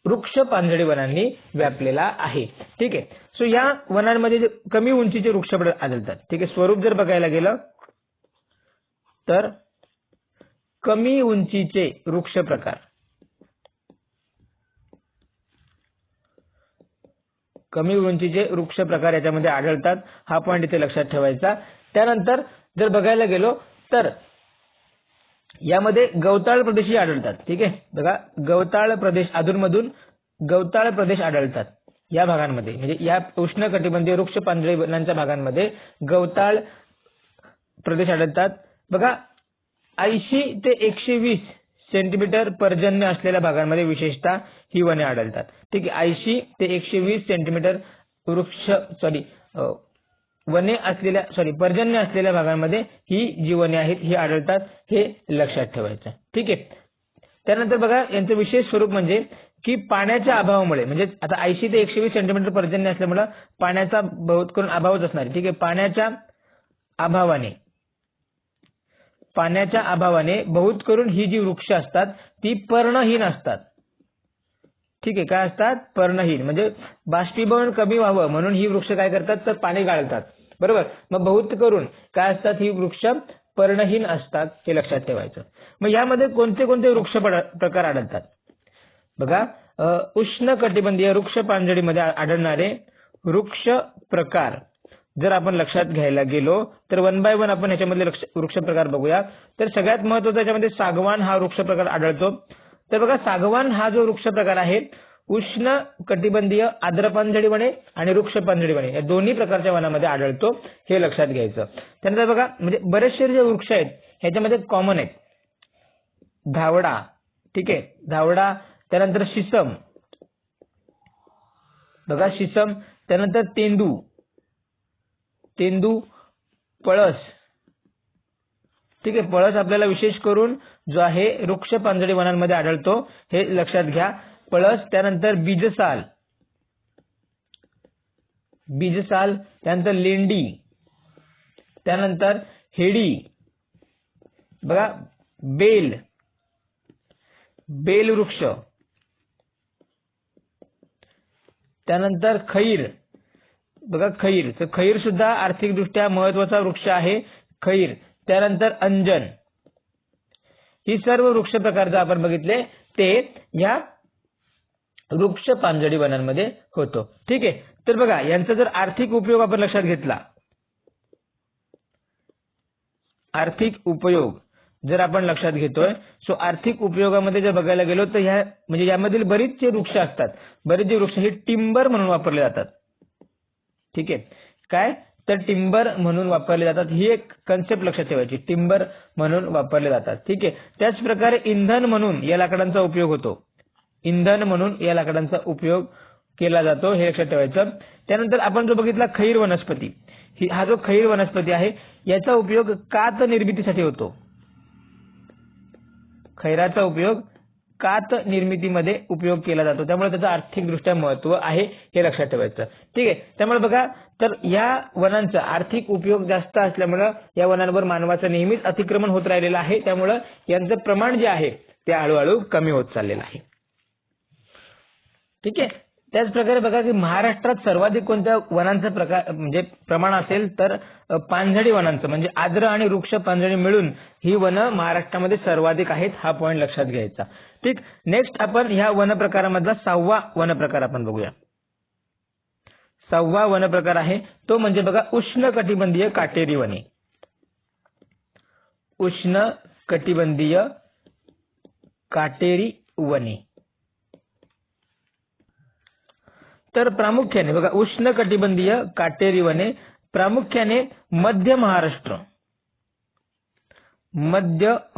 वृक्ष पानझडी वनांनी व्यापलेला आहे. ठीक आहे. सो या वनांमध्ये कमी उंचीचे वृक्ष आढळतात. ठीक आहे. स्वरूप जर बघायला गेलं तर कमी उंचीचे वृक्ष प्रकार, कमी उंचीचे वृक्ष प्रकार याच्यामध्ये आढळतात, हा पॉइंट इथे लक्षात ठेवायचा. त्यानंतर जर बघायला गेलो तर यामध्ये गवताळ प्रदेशही आढळतात. ठीक आहे. बघा, गवताळ प्रदेश, अधूनमधून गवताळ प्रदेश आढळतात या भागांमध्ये, म्हणजे या उष्ण कटिबंधीय वृक्ष पानझडी वनांच्या भागांमध्ये गवताळ प्रदेश आढळतात. बघा, 80 ते 120 सेंटीमीटर पर्जन्य असलेल्या भागांमध्ये विशेषतः ही वने आढळतात. ठीक आहे. 80 ते 120 सेंटीमीटर पर्जन्य असलेल्या भागांमध्ये ही जी वने आहेत ही आढळतात, हे लक्षात ठेवायचं. ठीक आहे. त्यानंतर बघा, यांचं विशेष स्वरूप म्हणजे की पाण्याच्या अभावामुळे, म्हणजे आता 80 ते 120 सेंटीमीटर पर्जन्य असल्यामुळे पाण्याचा बहुत करून अभावच असणार. ठीक आहे. पाण्याच्या अभावाने बहुत करून ही जी वृक्ष असतात ती पर्णहीन असतात. ठीक आहे. काय असतात? पर्णहीन. म्हणजे बाष्पीभवन कमी व्हावं म्हणून ही वृक्ष काय करतात, तर पाणी गाळतात. बरोबर. मग बहुत करून काय असतात, ही वृक्ष पर्णहीन असतात, हे लक्षात ठेवायचं. मग यामध्ये कोणते कोणते वृक्ष प्रकार आढळतात बघा, उष्ण कटिबंधीय वृक्ष पानझडीमध्ये आढळणारे वृक्ष प्रकार जर आपण लक्षात घ्यायला गेलो तर 1 बाय 1 आपण याच्यामधले वृक्ष प्रकार बघूया. तर सगळ्यात महत्त्वाचा याच्यामध्ये सागवान हा वृक्ष प्रकार आढळतो. तर बघा सागवान हा जो वृक्ष प्रकार आहे उष्ण कटिबंधीय आर्द्र पानझडी वने आणि वृक्ष पानझडी वने या दोन्ही प्रकारच्या वनामध्ये आढळतो, हे लक्षात घ्यायचं. त्यानंतर बघा म्हणजे बरेचसे जे वृक्ष आहेत ह्याच्यामध्ये कॉमन आहेत. धावडा, ठीक आहे, धावडा, त्यानंतर शिसम, बघा शिसम, त्यानंतर तेंदू, तेंदू, पळस, ठीक आहे, पळस आपल्याला विशेष करून जो आहे वृक्ष पानझडी वनांमध्ये आढळतो, हे लक्षात घ्या. पळस, त्यानंतर बीजसाल, बीजसाल, त्यानंतर लेंडी, त्यानंतर हेडी, बघा बेल, बेल वृक्ष, त्यानंतर खैर, बघा खैर, तर खैर सुद्धा आर्थिकदृष्ट्या महत्वाचा वृक्ष आहे, खैर. त्यानंतर अंजन, ही सर्व वृक्ष प्रकार जर आपण बघितले ते या वृक्ष पानझडी वनांमध्ये होतो. ठीक आहे. तर बघा यांचा जर आर्थिक उपयोग आपण लक्षात घेतला, आर्थिक उपयोग जर आपण लक्षात घेतोय, सो आर्थिक उपयोगामध्ये जर बघायला गेलो तर ह्या म्हणजे यामधील बरीच जे वृक्ष असतात, बरेच जे वृक्ष हे टिंबर म्हणून वापरले जातात. ठीक आहे, काय तर टिंबर म्हणून वापरले जातात, ही एक कन्सेप्ट लक्षात ठेवायची, टिंबर म्हणून वापरले जातात. ठीक आहे. त्याच प्रकारे इंधन म्हणून या लाकडांचा उपयोग होतो, इंधन म्हणून या लाकडांचा उपयोग केला जातो, हे लक्षात ठेवायचं. त्यानंतर आपण जो बघितला खैर वनस्पती, हा जो खैर वनस्पती आहे याचा उपयोग कात निर्मितीसाठी होतो, खैराचा उपयोग कात निर्मितीमध्ये उपयोग केला जातो, त्यामुळे त्याचं आर्थिकदृष्ट्या महत्त्व आहे, हे लक्षात ठेवायचं. ठीक आहे. त्यामुळे बघा तर या वनांचा आर्थिक उपयोग जास्त असल्यामुळे या वनांवर मानवाचं नेहमीच अतिक्रमण होत राहिलेलं आहे, त्यामुळे यांचं प्रमाण जे आहे ते हळूहळू कमी होत चाललेलं आहे. ठीक आहे. त्याच प्रकारे बघा की महाराष्ट्रात सर्वाधिक कोणत्या वनांचं प्रकार म्हणजे प्रमाण असेल तर पानझडी वनांचं, म्हणजे आर्द्र आणि वृक्ष पानझडी मिळून ही वनं महाराष्ट्रामध्ये सर्वाधिक आहेत, हा पॉईंट लक्षात घ्यायचा. ठीक. नेक्स्ट आपण ह्या वन प्रकारामधला 6वा वन प्रकार आपण बघूया. 6वा वन प्रकार आहे तो म्हणजे बघा उष्ण कटिबंधीय काटेरी वने, उष्ण कटिबंधीय काटेरी वने. तर प्रामुख्याने बघा उष्ण कटिबंधीय काटेरी वने प्रामुख्याने मध्य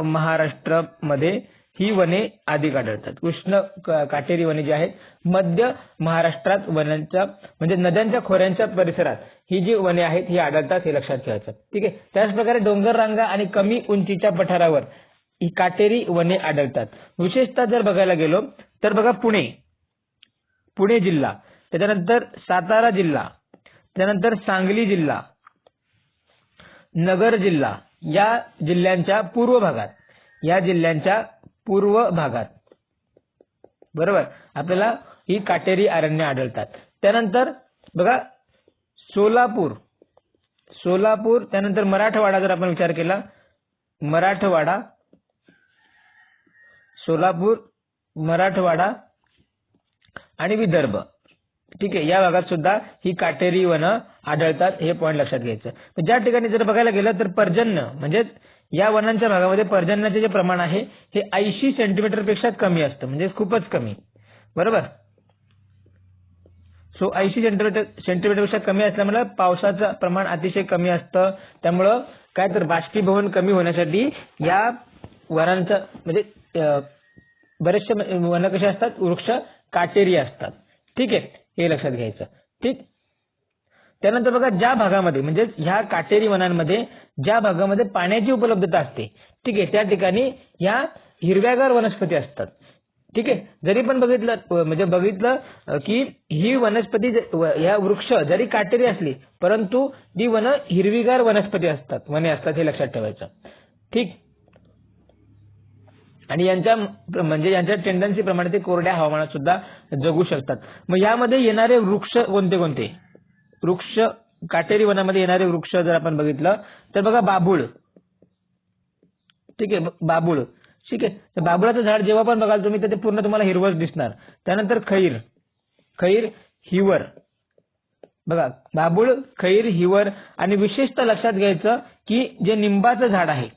महाराष्ट्रामध्ये ही वने अधिक आढळतात. उष्ण काटेरी वने जी आहेत मध्य महाराष्ट्रात वनांच्या म्हणजे नद्यांच्या खोऱ्यांच्या परिसरात ही जी वने आहेत ही आढळतात, हे लक्षात ठेवायचं. ठीक आहे. त्याच प्रकारे डोंगर रांगा आणि कमी उंचीच्या पठारावर ही काटेरी वने आढळतात. विशेषतः जर बघायला गेलो तर बघा पुणे जिल्हा, त्याच्यानंतर सातारा जिल्हा, त्यानंतर सांगली जिल्हा, नगर जिल्हा, या जिल्ह्यांच्या पूर्व भागात बरोबर आपल्याला ही काटेरी अरण्य आढळतात. त्यानंतर बघा सोलापूर, त्यानंतर मराठवाडा जर आपण विचार केला, मराठवाडा, सोलापूर, मराठवाडा आणि विदर्भ, ठीक आहे, या भागात सुद्धा ही काटेरी वनं आढळतात, हे पॉईंट लक्षात घ्यायचं. ज्या ठिकाणी जर बघायला गेलं तर पर्जन्य म्हणजे या वनांच्या भागामध्ये पर्जन्याचे जे प्रमाण आहे हे 80 सेंटीमीटर पेक्षा कमी असतं, म्हणजे खूपच कमी, बरोबर. सो 80 सेंटीमीटर पेक्षा कमी असल्यामुळे पावसाचं प्रमाण अतिशय कमी असतं, त्यामुळं काय तर बाष्पीभवन कमी होण्यासाठी या वनांचं म्हणजे बरेचसे वन कसे असतात, वृक्ष काटेरी असतात. ठीक आहे, हे लक्षात घ्यायचं. ठीक. त्यानंतर बघा ज्या भागामध्ये म्हणजे ह्या काटेरी वनांमध्ये ज्या भागामध्ये पाण्याची उपलब्धता असते, ठीक आहे, त्या ठिकाणी ह्या हिरव्यागार वनस्पती असतात. ठीक आहे. जरी पण बघितलं की ही वनस्पती या वृक्ष जरी काटेरी असली परंतु ती वनं हिरवीगार वने असतात, हे लक्षात ठेवायचं. ठीक. आणि यांच्या टेंडन्सी प्रमाणे ते कोरड्या हवामानात सुद्धा जगू शकतात. मग यामध्ये येणारे वृक्ष कोणते? वृक्ष काटेरी वनामध्ये येणारे वृक्ष जर आपण बघितलं तर बघा बाभूळ, ठीक आहे, बाभूळ, ठीक आहे. तर बाभूळाचं झाड जेव्हा पण बघाल तुम्ही तर ते पूर्ण तुम्हाला हिरवंच दिसणार. त्यानंतर खैर, हिवर, बघा बाभूळ, खैर, हिवर आणि विशेषतः लक्षात घ्यायचं की जे निंबाचं झाड आहे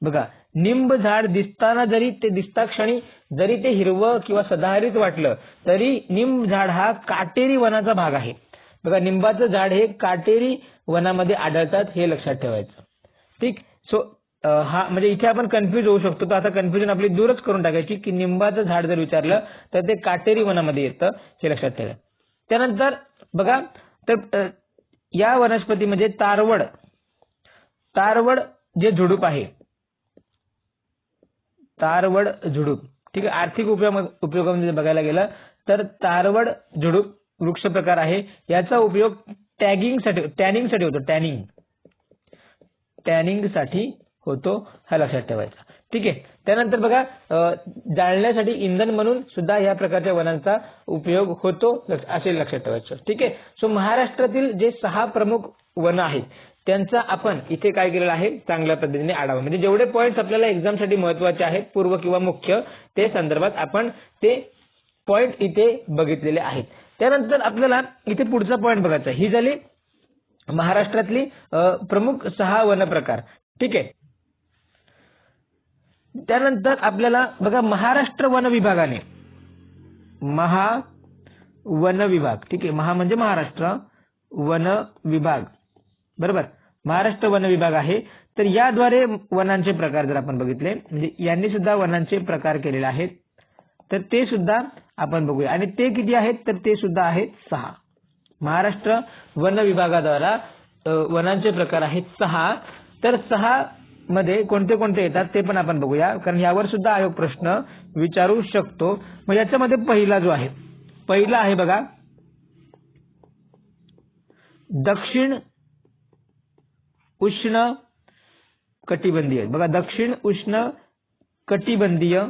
बघा निंब झाड दिसताना जरी ते दिसता क्षणी जरी ते हिरवं किंवा सदाहरित वाटलं तरी निंब झाड हा काटेरी वनाचा भाग आहे. बघा, निंबाचं झाड हे काटेरी वनामध्ये आढळतात, हे लक्षात ठेवायचं. ठीक. सो हा म्हणजे इथे आपण कन्फ्यूज होऊ शकतो. तर आता कन्फ्युजन आपली दूरच करून टाकायची की निंबाचं झाड जर विचारलं तर ते काटेरी वनामध्ये येतं, हे लक्षात ठेवा. त्यानंतर बघा, तर या वनस्पती म्हणजे तारवड जे झुडूप आहे, तारवड झुडूप. ठीक आहे. आर्थिक उपयोगामध्ये बघायला गेलं तर तारवड झुडूप वृक्ष प्रकार आहे. याचा उपयोग टॅनिंगसाठी होतो. टॅनिंगसाठी होतो, हा लक्षात ठेवायचा. ठीक आहे. त्यानंतर बघा, जाळण्यासाठी इंधन म्हणून सुद्धा या प्रकारच्या वनांचा उपयोग होतो, असे लक्षात ठेवायचं. ठीक आहे. सो महाराष्ट्रातील जे 6 प्रमुख वन आहेत त्यांचा आपण इथे काय केलेलं आहे, चांगल्या पद्धतीने आढावा, म्हणजे जेवढे पॉईंट्स आपल्याला एक्झामसाठी महत्वाचे आहेत, पूर्व किंवा मुख्य, ते संदर्भात आपण ते पॉईंट इथे बघितलेले आहेत. त्यानंतर आपल्याला इथे पुढचा पॉईंट बघायचा. ही झाली महाराष्ट्रातली प्रमुख 6 वन प्रकार. ठीक आहे. त्यानंतर आपल्याला बघा, महाराष्ट्र वन विभागाने वन विभाग. ठीक आहे. म्हणजे महाराष्ट्र वन विभाग, बरोबर. महाराष्ट्र वन विभाग आहे. तर याद्वारे वनांचे प्रकार जर आपण बघितले, म्हणजे यांनी सुद्धा वनांचे प्रकार केलेले आहेत, तर ते सुद्धा आपण बघूया. आणि ते किती आहेत, तर ते सुद्धा आहेत 6. महाराष्ट्र वन विभागाद्वारा वनांचे प्रकार आहेत 6. तर 6 मध्ये कोणते कोणते येतात ते पण आपण बघूया, कारण यावर सुद्धा आयोग प्रश्न विचारू शकतो. मग याच्यामध्ये पहिला आहे बघा, दक्षिण उष्ण कटिबंधीय. बघा, दक्षिण उष्ण कटिबंधीय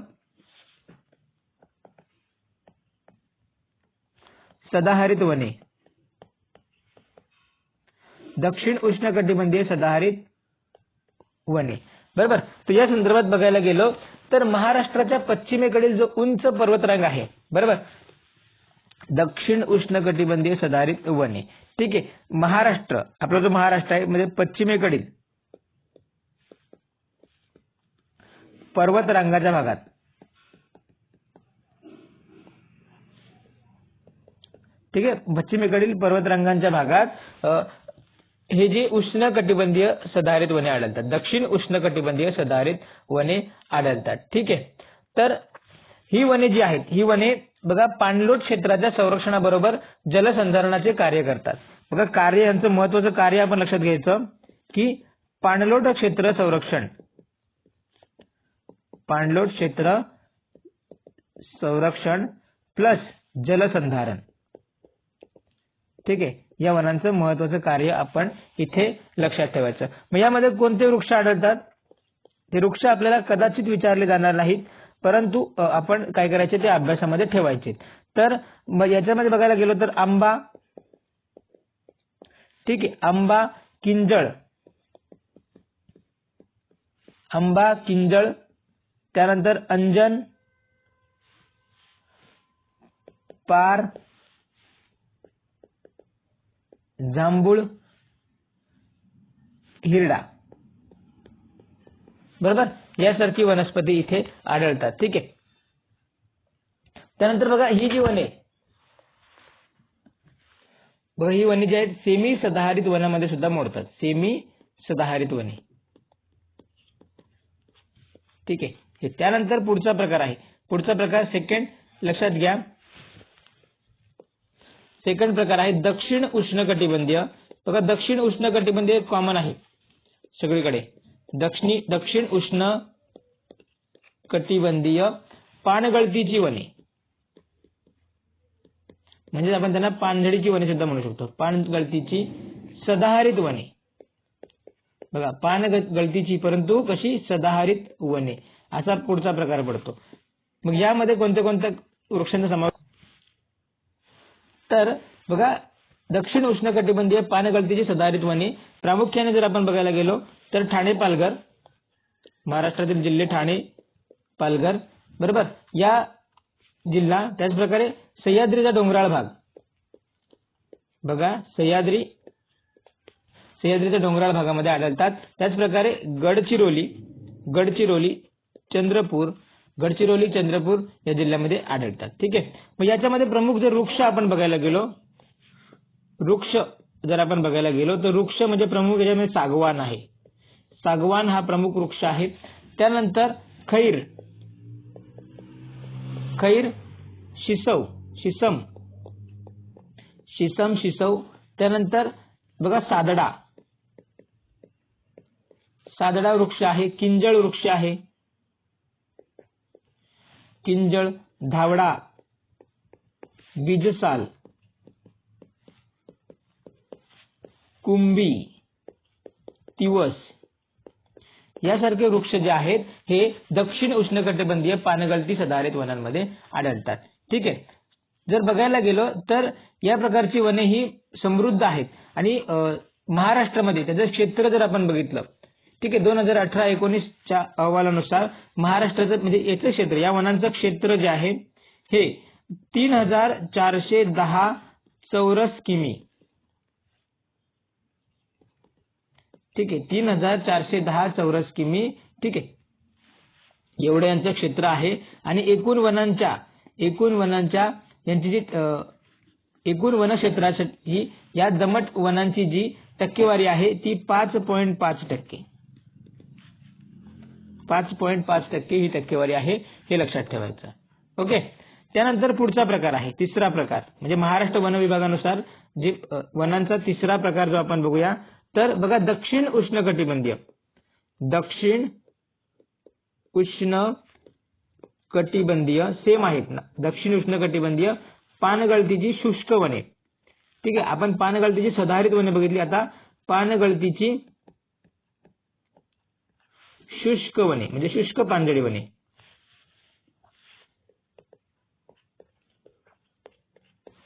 सदाहरित वने. दक्षिण उष्ण कटिबंधीय सदाहरित वने, बरोबर. तर या संदर्भात बघायला गेलो तर महाराष्ट्राच्या पश्चिमेकडील जो उंच पर्वतरांग आहे, बरोबर, दक्षिण उष्ण कटिबंधीय सदाहरित वने. ठीक आहे. महाराष्ट्र, आपला जो महाराष्ट्र आहे, म्हणजे पश्चिमेकडील पर्वतरांगाच्या भागात, ठीक आहे, पश्चिमेकडील पर्वतरांगांच्या भागात हे जे उष्ण कटिबंधीय सदाहरित वने आढळतात, दक्षिण उष्ण कटिबंधीय सदाहरित वने आढळतात. ठीक आहे. तर ही वने जी आहेत, ही वने बघा पाणलोट क्षेत्राच्या संरक्षणाबरोबर जलसंधारणाचे कार्य करतात. बघा, कार्य, यांचं महत्वाचं कार्य आपण लक्षात घ्यायचं की पाणलोट क्षेत्र संरक्षण प्लस जलसंधारण. ठीक आहे. या वनांचं महत्वाचं कार्य आपण इथे लक्षात ठेवायचं. मग यामध्ये कोणते वृक्ष आढळतात, ते वृक्ष आपल्याला कदाचित विचारले जाणार नाहीत, परंतु आपण काय करायचे, ते अभ्यासामध्ये ठेवायचे. तर मग याच्यामध्ये बघायला गेलो तर आंबा, ठीक आहे, आंबा किंजळ, त्यानंतर अंजन, पार, जांभूळ, हिरडा, बरोबर, यासारखी वनस्पती इथे आढळतात. ठीक आहे. त्यानंतर बघा, ही जी वने, बघा, ही वने जी आहेत सेमी सदाहरित वनामध्ये सुद्धा मोडतात. सेमी सदाहरित वने. ठीक आहे. त्यानंतर पुढचा प्रकार आहे, पुढचा प्रकार सेकंड, लक्षात घ्या, सेकंड प्रकार आहे दक्षिण उष्ण कटिबंधीय. बघा, दक्षिण उष्ण कटिबंधीय कॉमन आहे सगळीकडे. दक्षिण उष्ण कटिबंधीय पानगळतीची वने, म्हणजे आपण त्यांना पानझडीची वने सुद्धा म्हणू शकतो. पानगळतीची सदाहरित वने. बघा, पानगळतीची, परंतु कशी, सदाहरित वने, असा पुढचा प्रकार पडतो. मग यामध्ये कोणत्या कोणत्या वृक्षांचा समावेश, तर बघा, दक्षिण उष्ण कटिबंधीय पानगळतीची सदाहरित वने प्रामुख्याने जर आपण बघायला गेलो तर ठाणे, पालघर, महाराष्ट्रातील जिल्हे ठाणे, पालघर, बरोबर, या जिल्हा, त्याचप्रकारे सह्याद्रीचा डोंगराळ भाग. बघा, सह्याद्रीच्या डोंगराळ भागामध्ये आढळतात. त्याचप्रकारे गडचिरोली, गडचिरोली, चंद्रपूर या जिल्ह्यामध्ये आढळतात. ठीक आहे. मग याच्यामध्ये प्रमुख जर वृक्ष आपण बघायला गेलो, तर वृक्ष म्हणजे प्रमुख याच्यामध्ये सागवान आहे. सागवान हा प्रमुख वृक्ष आहे. त्यानंतर खैर, शिसम, त्यानंतर बघा सादडा वृक्ष आहे. किंजळ वृक्ष आहे, धावडा, बीजसाल, कुंभी, तिवस यासारखे वृक्ष जे आहेत हे दक्षिण उष्णकटिबंधीय पानगळती सदाहरित वनांमध्ये आढळतात. ठीक आहे. जर बघायला गेलो तर या प्रकारची वने ही समृद्ध आहेत आणि महाराष्ट्रामध्ये त्याचं क्षेत्र जर आपण बघितलं, ठीक आहे, 2018-19च्या अहवालानुसार महाराष्ट्राचं म्हणजे याचं क्षेत्र, या वनांचं क्षेत्र जे आहे हे 3410 चौरस किमी. ठीक आहे, 3410 चौरस किमी. ठीक आहे, एवढं यांचं क्षेत्र आहे. आणि एकूण वनांच्या यांची जी एकूण वनक्षेत्राची या दमट वनांची जी टक्केवारी आहे ती 5.5%. 5.5% ही टक्केवारी आहे, हे लक्षात ठेवायचं. ओके. त्यानंतर पुढचा प्रकार आहे, तिसरा प्रकार, म्हणजे महाराष्ट्र वन विभागानुसार जे वनांचा तिसरा प्रकार जो आपण बघूया, तर बघा दक्षिण उष्णकटिबंधीय सेम आहेत ना, दक्षिण उष्णकटिबंधीय पानगळतीची शुष्क वने. ठीक आहे, आपण पानगळतीची सदाहरित वने बघितली, आता पानगळतीची शुष्क वने म्हणजे शुष्क पानझडी वने.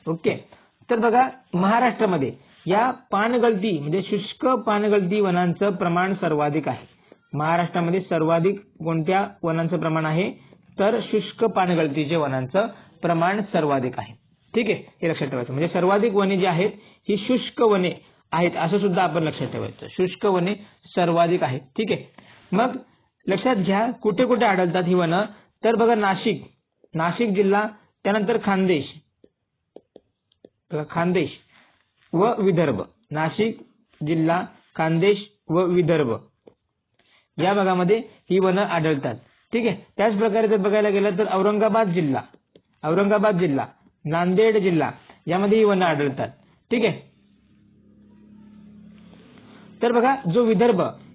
ओके. तर बघा महाराष्ट्रामध्ये या पानगळती म्हणजे शुष्क पानगळती वनांचं प्रमाण सर्वाधिक आहे. महाराष्ट्रामध्ये सर्वाधिक कोणत्या वनांचं प्रमाण आहे, तर शुष्क पानगळतीचे वनांचं प्रमाण सर्वाधिक आहे. ठीक आहे, हे लक्षात ठेवायचं. म्हणजे सर्वाधिक वने जी आहेत ही शुष्क वने आहेत असं सुद्धा आपण लक्षात ठेवायचं. शुष्क वने सर्वाधिक आहेत. ठीक आहे. मग लक्षात घ्या कुठे कुठे आढळतात ही वनं, तर बघा नाशिक जिल्हा, त्यानंतर खानदेश व विदर्भ. नाशिक जिल्हा, खानदेश व विदर्भ या भागामध्ये ही वनं आढळतात. ठीक आहे. त्याच प्रकारे जर बघायला गेलं तर औरंगाबाद जिल्हा, नांदेड जिल्हा यामध्ये ही वनं आढळतात. ठीक आहे. तर बघा जो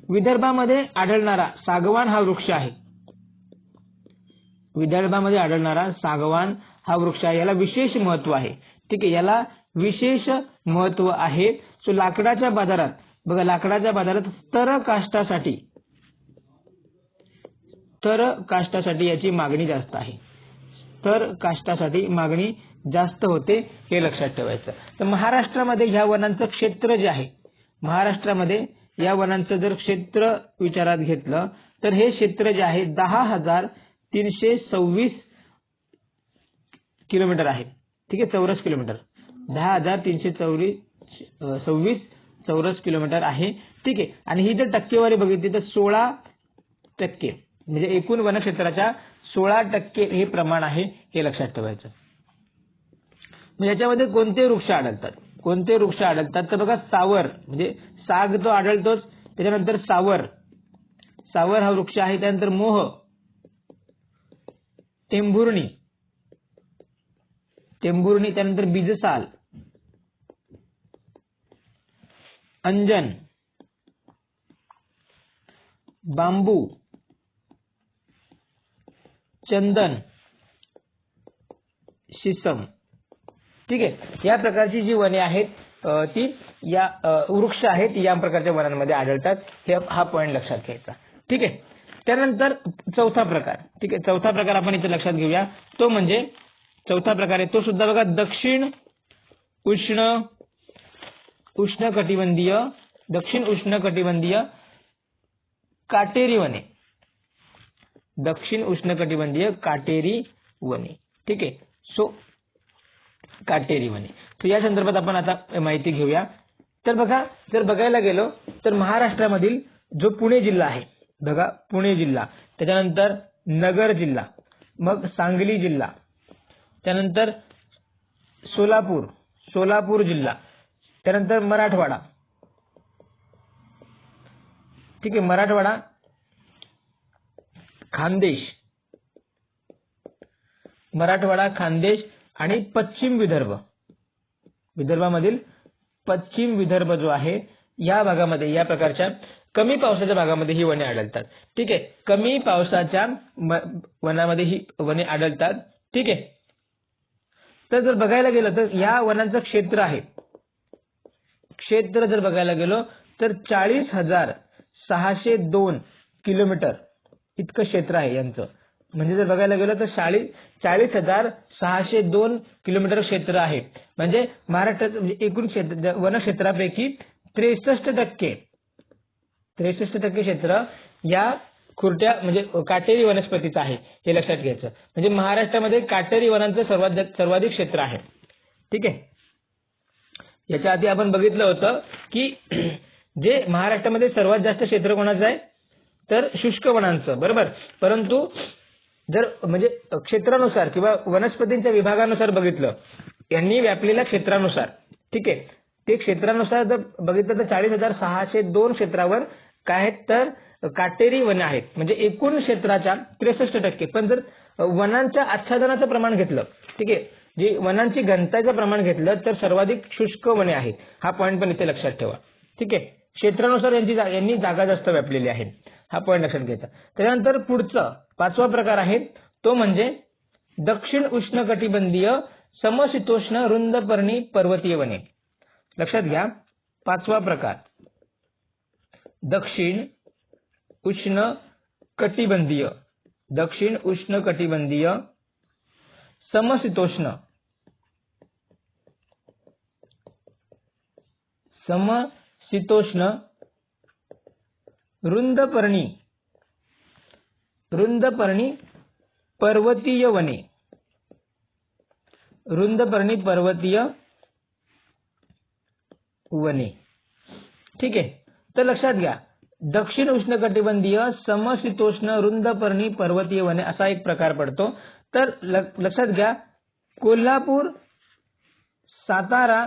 विदर्भामध्ये आढळणारा सागवान हा वृक्ष आहे. विदर्भामध्ये आढळणारा सागवान हा वृक्ष आहे, याला विशेष महत्व आहे. ठीक आहे, याला विशेष महत्व आहे. सो लाकडाच्या बाजारात स्तर काष्टासाठी याची मागणी जास्त आहे. स्तर काष्टासाठी मागणी जास्त होते, हे लक्षात ठेवायचं. तर महाराष्ट्रामध्ये ह्या वनांचं क्षेत्र जे आहे, महाराष्ट्रामध्ये या वनांचं जर क्षेत्र विचारात घेतलं तर हे क्षेत्र जे आहे 10,326 किलोमीटर आहे. ठीक आहे, चौरस किलोमीटर, 10,326 चौरस किलोमीटर आहे. ठीक आहे. आणि ही जर टक्केवारी बघितली तर 16%, म्हणजे एकूण वनक्षेत्राच्या 16% हे प्रमाण आहे, हे लक्षात ठेवायचं. मग याच्यामध्ये कोणते वृक्ष आढळतात तर बघा सावर, म्हणजे साग तो आढळतोच, त्याच्यानंतर सावर हा वृक्ष आहे. त्यानंतर मोह, टेंभुर्णी, त्यानंतर बीजसाल, अंजन, बांबू, चंदन, शिसम. ठीक आहे. या प्रकारची जी वने आहेत ती या वृक्ष आहेत या प्रकारच्या वनांमध्ये आढळतात, हा पॉइंट लक्षात घ्यायचा. ठीक आहे. त्यानंतर चौथा प्रकार. ठीक आहे, चौथा प्रकार आपण इथे लक्षात घेऊया. तो म्हणजे चौथा प्रकार आहे तो सुद्धा बघा दक्षिण उष्णकटिबंधीय काटेरी वने. दक्षिण उष्णकटिबंधीय काटेरी वने. ठीक आहे. सो काटेरी वने, तर या संदर्भात आपण आता माहिती घेऊया. तर बघा जर बघायला गेलो तर महाराष्ट्रामधील जो पुणे जिल्हा आहे, बघा पुणे जिल्हा, त्याच्यानंतर नगर जिल्हा, मग सांगली जिल्हा, त्यानंतर सोलापूर जिल्हा, त्यानंतर मराठवाडा, ठीक आहे, मराठवाडा, खानदेश आणि पश्चिम विदर्भ, विदर्भामधील पश्चिम विदर्भ जो आहे या भागामध्ये, या प्रकारच्या कमी पावसाच्या भागामध्ये ही वने आढळतात. ठीक आहे, कमी पावसाच्या वनामध्ये ही वने आढळतात. ठीक आहे, तर जर बघायला गेलं तर या वनांचं क्षेत्र आहे, क्षेत्र जर बघायला गेलो तर 40,602 किलोमीटर इतकं क्षेत्र आहे यांचं. म्हणजे जर बघायला गेलं तर 40,602 किलोमीटर क्षेत्र आहे. म्हणजे महाराष्ट्राचं एकूण क्षेत्र वनक्षेत्रापैकी 63% क्षेत्र या खुरट्या म्हणजे काटेरी वनस्पतीचं आहे, हे लक्षात घ्यायचं. म्हणजे महाराष्ट्रामध्ये काटेरी वनांचं सर्वाधिक क्षेत्र आहे. ठीक आहे, याच्या आधी आपण बघितलं होतं की जे महाराष्ट्रामध्ये सर्वात जास्त क्षेत्र कोणाचं आहे तर शुष्क वनांचं, बरोबर. परंतु जर म्हणजे क्षेत्रानुसार किंवा वनस्पतींच्या विभागानुसार बघितलं, यांनी व्यापलेल्या क्षेत्रानुसार, ठीक आहे, ते क्षेत्रानुसार जर बघितलं तर 40,602 क्षेत्रावर काय आहेत तर काटेरी वने आहेत. म्हणजे एकूण क्षेत्राच्या 63%. पण जर वनांच्या आच्छादनाचं प्रमाण घेतलं, ठीक आहे, जे वनांची घनताचं प्रमाण घेतलं तर सर्वाधिक शुष्क वने आहेत. हा पॉईंट पण इथे लक्षात ठेवा. ठीक आहे, क्षेत्रानुसार यांनी जागा जास्त व्यापलेली आहे, हा पॉईंट लक्षात घ्यायचा. त्यानंतर पुढचा 5वा प्रकार आहे तो म्हणजे दक्षिण उष्णकटिबंधीय समशीतोष्ण रुंदपर्णी पर्वतीय वने. लक्षात घ्या, 5वा प्रकार दक्षिण उष्णकटिबंधीय समशीतोष्ण रुंदपर्णी पर्वतीय वने. ठीक आहे, तर लक्षात घ्या, दक्षिण उष्णकटिबंधीय समशीतोष्ण रुंदपर्णी पर्वतीय वने असा एक प्रकार पडतो. तर लक्षात घ्या, कोल्हापूर, सातारा,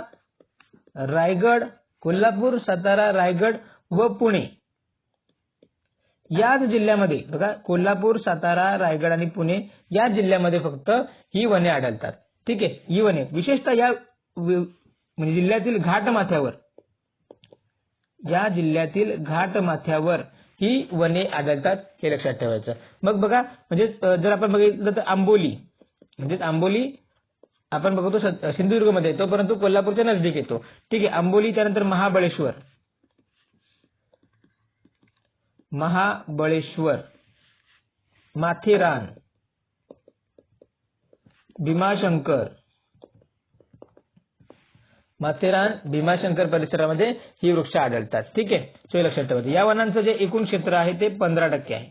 रायगड व पुणे याच जिल्ह्यामध्ये, बघा कोल्हापूर, सातारा, रायगड आणि पुणे या जिल्ह्यामध्ये फक्त ही वने आढळतात. ठीक आहे, ही वने विशेषतः या म्हणजे जिल्ह्यातील घाटमाथ्यावर ही वने आढळतात, हे लक्षात ठेवायचं. मग बघा, म्हणजे जर आपण बघितलं तर आंबोली आपण बघतो सिंधुदुर्गमध्ये येतो, परंतु कोल्हापूरच्या नजदीक येतो. ठीक आहे, आंबोली, त्यानंतर महाबळेश्वर, माथेरान, भीमाशंकर परिसरामध्ये ही वृक्ष आढळतात. ठीक आहे, हे लक्षात ठेवायचं. या वनांचं जे एकूण क्षेत्र आहे ते 15% आहे.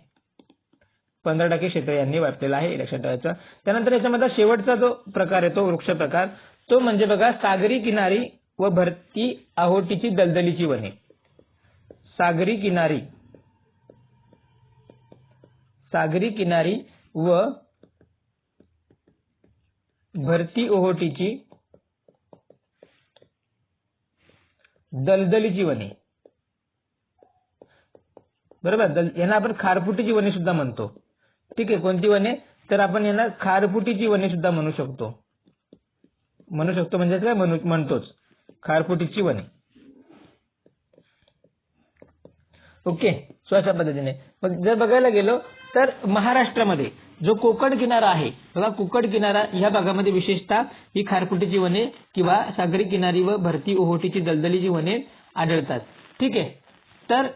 15% क्षेत्र यांनी व्यापलेलं आहे, हे लक्षात ठेवायचं. त्यानंतर याच्यामध्ये शेवटचा जो प्रकार आहे तो वृक्ष प्रकार, तो म्हणजे बघा सागरी किनारी व भरती ओहोटीची दलदलीची वने. सागरी किनारी व भरती ओहोटीची दलदलीची वने, बरोबर. यांना आपण खारफुटीची वने सुद्धा म्हणतो. ठीक आहे, कोणती वने तर आपण यांना खारफुटीची वने सुद्धा म्हणू शकतो म्हणजे काय म्हणतोच, खारफुटीची वने. ओके, सो अशा पद्धतीने मग जर बघायला गेलो तर महाराष्ट्रामध्ये जो कोकण किनारा आहे, बघा कोकण किनारा ह्या भागामध्ये विशेषतः ही खारफुटीची वने किंवा सागरी किनारी व भरती ओहोटीची दलदलीची वने आढळतात. ठीक आहे, तर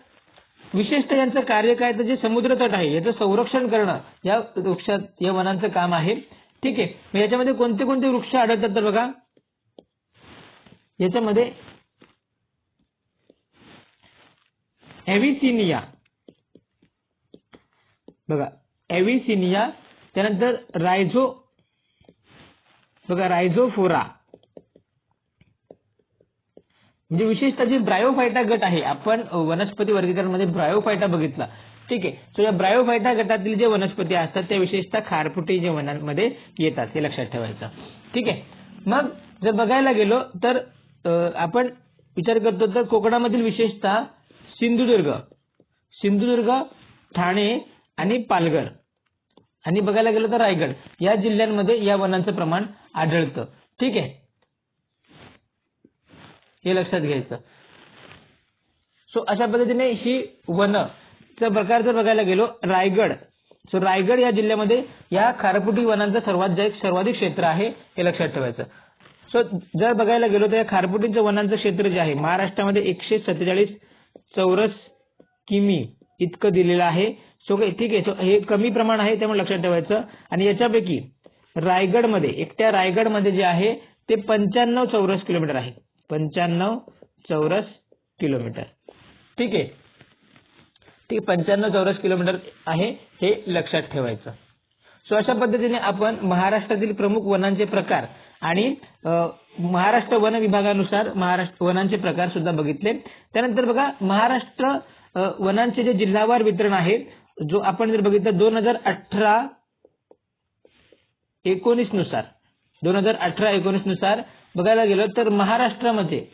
विशेषतः यांचं कार्य काय तर जे समुद्रतट आहे याचं संरक्षण करणं या वनांचं काम आहे. ठीक आहे, मग याच्यामध्ये कोणते कोणते वृक्ष आढळतात तर बघा, याच्यामध्ये एव्हिसिनिया, त्यानंतर रायझोफोरा, म्हणजे विशेषतः जी ब्रायोफायटा गट आहे, आपण वनस्पती वर्गीकरणामध्ये ब्रायोफायटा बघितला, ठीक आहे. सो या ब्रायोफायटा गटातील जे वनस्पती असतात त्या विशेषतः खारफुटी जे वनांमध्ये येतात हे लक्षात ठेवायचं. ठीक आहे. मग जर बघायला गेलो तर आपण विचार करतो तर कोकणामधील विशेषतः सिंधुदुर्ग, ठाणे आणि पालघर आणि बघायला गेलो तर रायगड या जिल्ह्यांमध्ये या वनांचं प्रमाण आढळतं. ठीक आहे, हे लक्षात घ्यायचं. सो अशा पद्धतीने ही वनचा प्रकार जर बघायला गेलो रायगड या जिल्ह्यामध्ये या खारफुटी वनांचं सर्वाधिक क्षेत्र आहे हे लक्षात ठेवायचं. सो जर बघायला गेलो तर या खारफुटीच्या वनांचं क्षेत्र जे आहे महाराष्ट्रामध्ये 147 चौरस किमी इतकं दिलेलं आहे. सो ठीक आहे. सो हे कमी प्रमाण आहे त्यामुळे लक्षात ठेवायचं. आणि याच्यापैकी एकट्या रायगडमध्ये जे आहे ते 95 चौरस किलोमीटर आहे. 95 चौरस किलोमीटर. ठीक आहे. 95 चौरस किलोमीटर आहे हे लक्षात ठेवायचं. सो अशा पद्धतीने आपण महाराष्ट्रातील प्रमुख वनांचे प्रकार आणि महाराष्ट्र वन विभागानुसार महाराष्ट्र वनांचे प्रकार सुद्धा बघितले. त्यानंतर बघा महाराष्ट्र वनांचे जे जिल्हावार वितरण आहे जो आपण जर बघितलं 2018-19 नुसार बघायला गेलो तर महाराष्ट्रामध्ये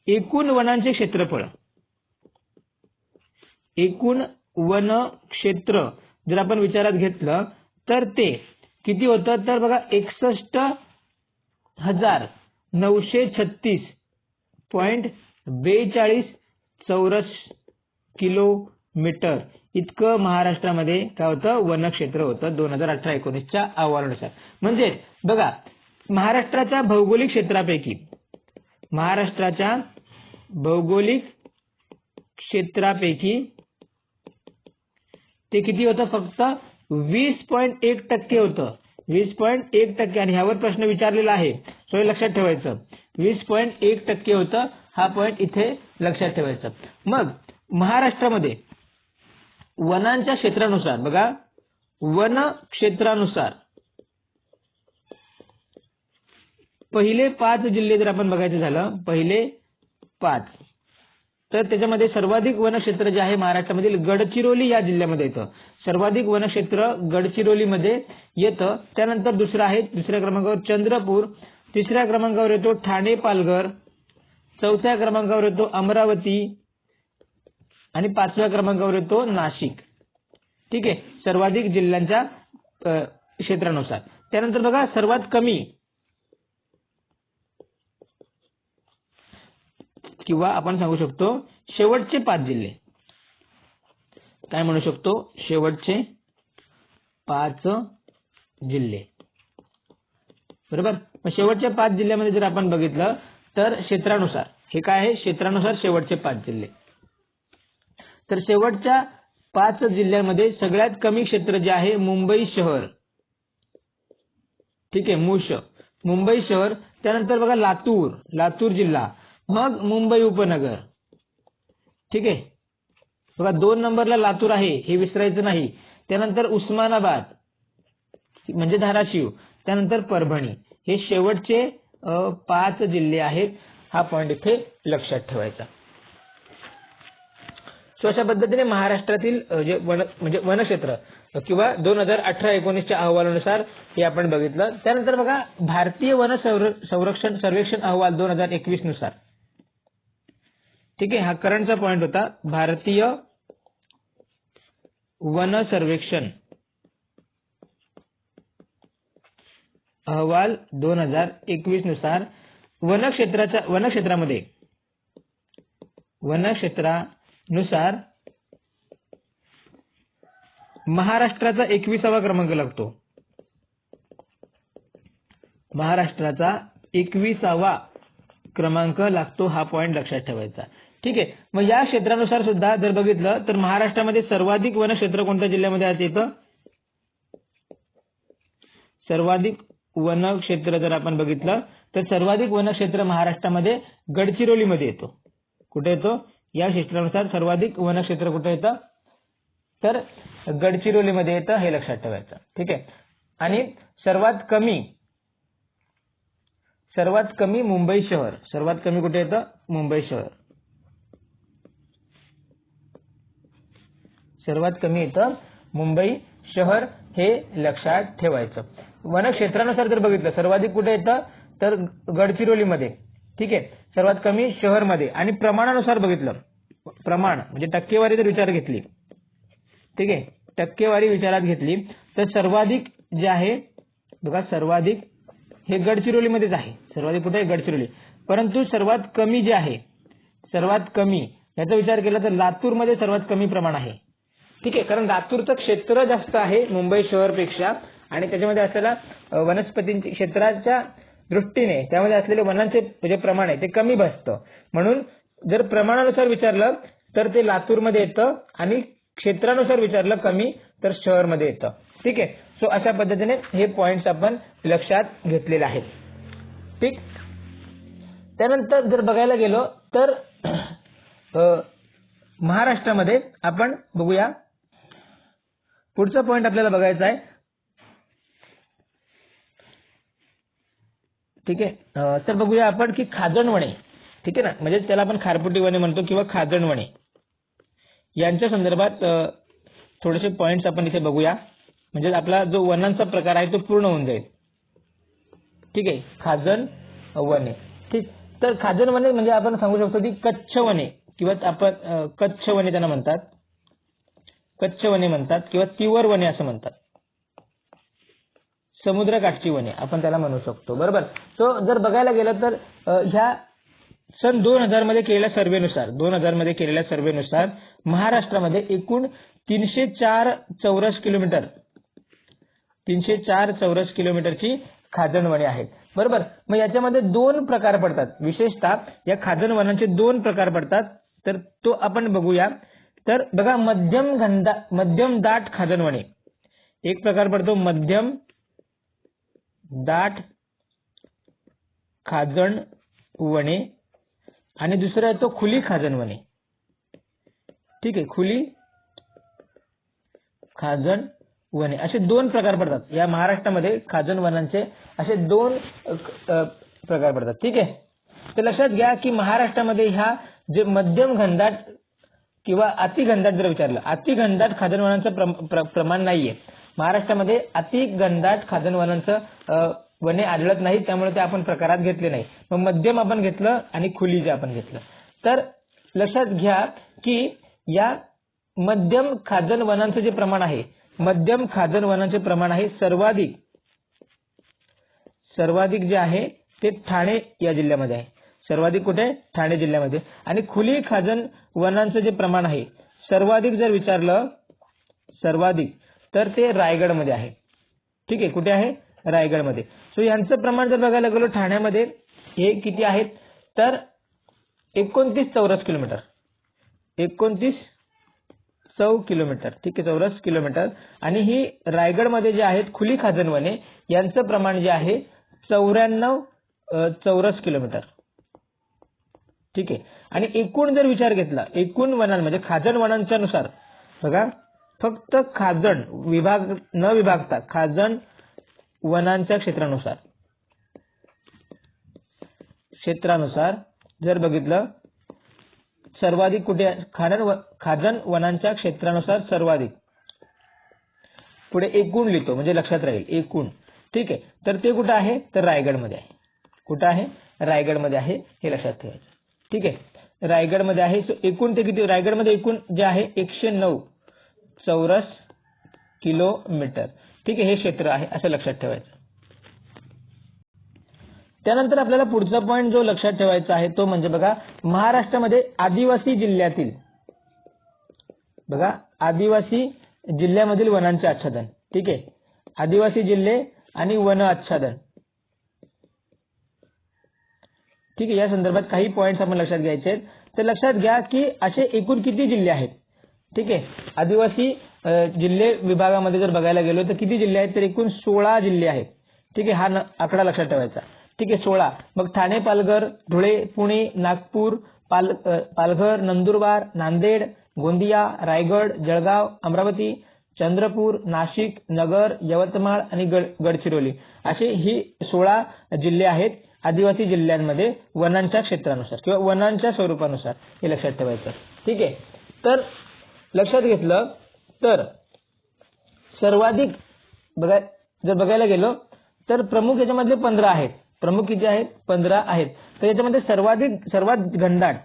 एकूण वनांचे क्षेत्रफळ वन क्षेत्र जर आपण विचारात घेतलं तर ते किती होतं तर बघा 61,936.42 चौरस किलोमीटर इतकं महाराष्ट्रामध्ये काय होतं वनक्षेत्र होतं 2018-19च्या अहवालानुसार. म्हणजे बघा महाराष्ट्राच्या भौगोलिक क्षेत्रापैकी ते किती होतं फक्त 20.1% होतं. 20.1% आणि ह्यावर प्रश्न विचारलेला आहे. सो हे लक्षात ठेवायचं. 20.1% होतं. हा पॉईंट इथे लक्षात ठेवायचा. मग महाराष्ट्रामध्ये वनांच्या क्षेत्रानुसार बघा वन क्षेत्रानुसार पहिले 5 जिल्हे जर आपण बघायचं झालं पहिले 5 तर त्याच्यामध्ये सर्वाधिक वनक्षेत्र जे आहे महाराष्ट्रामधील गडचिरोली या जिल्ह्यामध्ये येतं. सर्वाधिक वनक्षेत्र गडचिरोलीमध्ये येतं. त्यानंतर दुसऱ्या क्रमांकावर चंद्रपूर, तिसऱ्या क्रमांकावर येतो ठाणे पालघर, चौथ्या क्रमांकावर येतो अमरावती आणि 5व्या क्रमांकावर येतो नाशिक. ठीक आहे, सर्वाधिक जिल्ह्यांच्या क्षेत्रानुसार. त्यानंतर बघा सर्वात कमी किंवा आपण सांगू शकतो शेवटचे 5 जिल्हे. काय म्हणू शकतो शेवटचे 5 जिल्हे. बरोबर. मग शेवटच्या 5 जिल्ह्यामध्ये जर आपण बघितलं तर क्षेत्रानुसार हे काय आहे क्षेत्रानुसार शेवटचे 5 जिल्हे. तर शेवटच्या 5 जिल्ह्यांमध्ये सगळ्यात कमी क्षेत्र जे आहे मुंबई शहर. ठीक आहे, मुंबई शहर. त्यानंतर बघा लातूर जिल्हा, मग मुंबई उपनगर. ठीक आहे, बघा 2 नंबरला लातूर आहे हे विसरायचं नाही. त्यानंतर उस्मानाबाद म्हणजे धाराशिव, त्यानंतर परभणी. हे शेवटचे 5 जिल्हे आहेत. हा पॉईंट इथे लक्षात ठेवायचा. सो अशा पद्धतीने महाराष्ट्रातील जे वनक्षेत्र किंवा 2018-19च्या अहवालानुसार हे आपण बघितलं. त्यानंतर बघा भारतीय वन संरक्षण सर्वेक्षण अहवाल 2021 नुसार. ठीक आहे, हा करंटचा पॉईंट होता. भारतीय वन सर्वेक्षण अहवाल 2021 नुसार वनक्षेत्रानुसार महाराष्ट्राचा 21वा क्रमांक लागतो. महाराष्ट्राचा 21वा क्रमांक लागतो. हा पॉईंट लक्षात ठेवायचा. ठीक आहे, मग या क्षेत्रानुसार सुद्धा जर बघितलं तर महाराष्ट्रामध्ये सर्वाधिक वनक्षेत्र कोणत्या जिल्ह्यामध्ये येतं. सर्वाधिक वनक्षेत्र जर आपण बघितलं तर सर्वाधिक वनक्षेत्र महाराष्ट्रामध्ये गडचिरोलीमध्ये येतो. कुठे येतो या क्षेत्रानुसार सर्वाधिक वनक्षेत्र कुठे येतं तर गडचिरोलीमध्ये येतं. हे लक्षात ठेवायचं. ठीक आहे, आणि सर्वात कमी मुंबई शहर. सर्वात कमी कुठे येतं मुंबई शहर. सर्वात कमी येतं मुंबई शहर, हे लक्षात ठेवायचं. वनक्षेत्रानुसार जर बघितलं सर्वाधिक कुठे येतं तर गडचिरोलीमध्ये. ठीक आहे, सर्वात कमी शहरमध्ये. आणि प्रमाणानुसार बघितलं, प्रमाण म्हणजे टक्केवारी जर विचार घेतली, ठीक आहे, टक्केवारी विचारात घेतली तर सर्वाधिक जे आहे बघा, सर्वाधिक हे गडचिरोलीमध्येच आहे. सर्वाधिक कुठे आहे? गडचिरोली. परंतु सर्वात कमी जे आहे, सर्वात कमी याचा विचार केला तर लातूरमध्ये सर्वात कमी प्रमाण आहे. ठीक आहे, कारण लातूरचं क्षेत्र जास्त आहे मुंबई शहरपेक्षा आणि त्याच्यामध्ये असलेला वनस्पतींच्या क्षेत्राच्या दृष्टीने त्यामध्ये असलेले वनांचे जे प्रमाण आहे ते कमी बसतं. म्हणून जर प्रमाणानुसार विचारलं तर ते लातूरमध्ये येतं आणि क्षेत्रानुसार विचारलं कमी तर शहरमध्ये येतं. ठीक आहे, सो अशा पद्धतीने हे पॉइंट्स आपण लक्षात घेतलेले आहेत. ठीक, त्यानंतर जर बघायला गेलो तर महाराष्ट्रामध्ये आपण बघूया, पुढचा पॉइंट आपल्याला बघायचा आहे. ठीक आहे, तर बघूया आपण की खाजणवणे, ठीक आहे ना, म्हणजे त्याला आपण खारपुटी वने म्हणतो किंवा खाजणवणे, यांच्या संदर्भात थोडेसे पॉइंट्स आपण इथे बघूया. म्हणजे आपला जो वनांचा प्रकार आहे तो पूर्ण होऊन जाईल. ठीक आहे, खाजण वने. ठीक, तर खाजण वने म्हणजे आपण सांगू शकतो की कच्छ वने किंवा आपण कच्छ वने त्यांना म्हणतात, कच्छ वने म्हणतात किंवा तिवर वने असं म्हणतात. समुद्रकाठची वने आपण त्याला म्हणू शकतो. बरोबर. सो जर बघायला गेलं तर ह्या सन 2000 मध्ये केलेल्या सर्वेनुसार, 2000 मध्ये केलेल्या सर्वेनुसार महाराष्ट्रामध्ये एकूण 304 चौरस किलोमीटर, 304 चौरस किलोमीटरची खाजणवने आहेत. बरोबर. मग याच्यामध्ये दोन प्रकार पडतात. विशेषतः या खाजणवनांचे दोन प्रकार पडतात, तर तो आपण बघूया. तर बघा, मध्यम दाट खाजणवने एक प्रकार पडतो, मध्यम दाट खाजणवने, आणि दुसरा आहे तो खुली खाजणवने. ठीक आहे, खुली खाजणवने, असे दोन प्रकार पडतात या महाराष्ट्रामध्ये. खाजणवनांचे असे दोन प्रकार पडतात. ठीक आहे, तर लक्षात घ्या की महाराष्ट्रामध्ये ह्या जे मध्यम घनदाट किंवा अति घनदाट जर विचारलं, अति घनदाट खाजणवनांचं प्रमाण नाहीये महाराष्ट्रामध्ये. अति घनदाट खाजणवनांचं वने आढळत नाही, त्यामुळे ते आपण प्रकारात घेतले नाही. मग मध्यम आपण घेतलं आणि खुली जे आपण घेतलं. तर लक्षात घ्या की या मध्यम खाजणवनांचं जे प्रमाण आहे, मध्यम खाजणवनांचे प्रमाण आहे सर्वाधिक जे आहे ते ठाणे या जिल्ह्यामध्ये आहे. सर्वाधिक कुठे? ठाणे जिल्ह्यामध्ये. आणि खुली खाजणवनांचं जे प्रमाण आहे सर्वाधिक जर विचारलं, सर्वाधिक, तर ते रायगडमध्ये आहे. ठीक आहे, कुठे आहे? रायगडमध्ये. सो यांचं प्रमाण जर बघायला गेलो ठाण्यामध्ये हे किती आहेत तर 29 चौरस किलोमीटर, 29 किलोमीटर. ठीक आहे, चौरस किलोमीटर. आणि ही रायगडमध्ये जे आहेत खुली खाजणवने यांचं प्रमाण जे आहे 94 चौरस किलोमीटर. ठीक आहे, आणि एकूण जर विचार घेतला, एकूण वनांमध्ये खाजणवनांच्या नुसार बघा, फक्त खाजण विभाग न विभागता खाजण वनांच्या क्षेत्रानुसार जर बघितलं, सर्वाधिक कुठे? खाजण वनांच्या क्षेत्रानुसार सर्वाधिक. पुढे एकूण लिहितो म्हणजे लक्षात राहील, एकूण. ठीक आहे, तर ते कुठं आहे? तर रायगडमध्ये आहे. कुठं आहे? रायगडमध्ये आहे, हे लक्षात ठेवायचं. ठीक आहे, रायगडमध्ये आहे. सो एकूण ते किती? रायगडमध्ये एकूण जे आहे 109 चौरस किलोमीटर. ठीक आहे, हे क्षेत्र आहे असं लक्षात ठेवायचं. त्यानंतर आपल्याला पुढचा पॉइंट जो लक्षात ठेवायचा आहे तो म्हणजे बघा, महाराष्ट्रामध्ये आदिवासी जिल्ह्यातील, बघा, आदिवासी जिल्ह्यामधील वनांचे आच्छादन. ठीक आहे, आदिवासी जिल्हे आणि वन आच्छादन. ठीक आहे, या संदर्भात काही पॉइंट्स आपण लक्षात घ्यायचे आहेत. तर लक्षात घ्या की असे एकूण किती जिल्हे आहेत. ठीक आहे, आदिवासी जिल्हे विभागामध्ये जर बघायला गेलो तर किती जिल्हे आहेत? तर एकूण 16 जिल्हे आहेत. ठीक आहे, हा आकडा लक्षात ठेवायचा. ठीक आहे, 16. मग ठाणे, पालघर, धुळे, पुणे, नागपूर, पालघर, नंदुरबार, नांदेड, गोंदिया, रायगड, जळगाव, अमरावती, चंद्रपूर, नाशिक, नगर, यवतमाळ आणि गडचिरोली असे ही 16 जिल्हे आहेत आदिवासी जिल्ह्यांमध्ये वनांच्या क्षेत्रानुसार किंवा वनांच्या स्वरूपानुसार. हे लक्षात ठेवायचं. ठीक आहे, तर लक्षात घेतलं तर सर्वाधिक जर बघायला गेलो तर प्रमुख याच्यामधले 15 आहेत. प्रमुख किती आहेत? 15 आहेत. तर याच्यामध्ये सर्वात घनदाट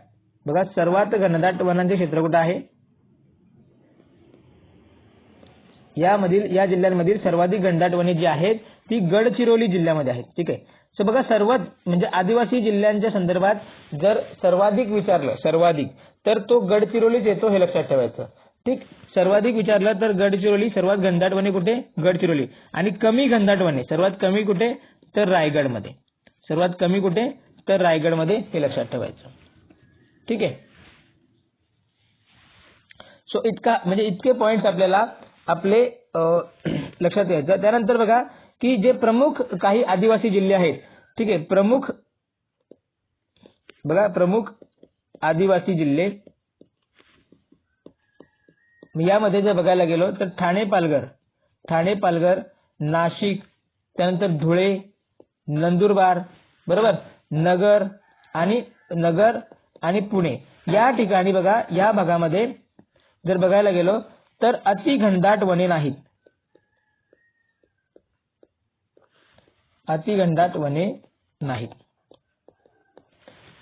सर्वात घनदाट वनांचे क्षेत्र कुठे आहे? या जिल्ह्यांमधील सर्वाधिक घनदाट वने जी आहेत ती गडचिरोली जिल्ह्यामध्ये आहेत. ठीक आहे. सो बघा सर्वात म्हणजे आदिवासी जिल्ह्यांच्या संदर्भात जर सर्वाधिक विचारलं तर तो गडचिरोलीच येतो, हे लक्षात ठेवायचं. ठीक. सर्वाधिक विचारलं तर गडचिरोली. सर्वात घनदाट वने कुठे? गडचिरोली. आणि कमी घनदाट वने सर्वात कमी कुठे? तर रायगडमध्ये. सर्वात कमी कुठे? तर रायगडमध्ये, हे लक्षात ठेवायचं. ठीक आहे. सो इतके पॉइंट्स आपल्याला आपले लक्षात घ्यायचं. त्यानंतर बघा की जे प्रमुख काही आदिवासी जिल्हे आहेत. ठीक आहे. प्रमुख आदिवासी जिल्हे यामध्ये जर बघायला गेलो तर ठाणे पालघर, नाशिक, त्यानंतर धुळे, नंदुरबार, बरोबर, नगर आणि पुणे या ठिकाणी बघा या भागामध्ये जर बघायला गेलो तर अति घनदाट वने नाहीत.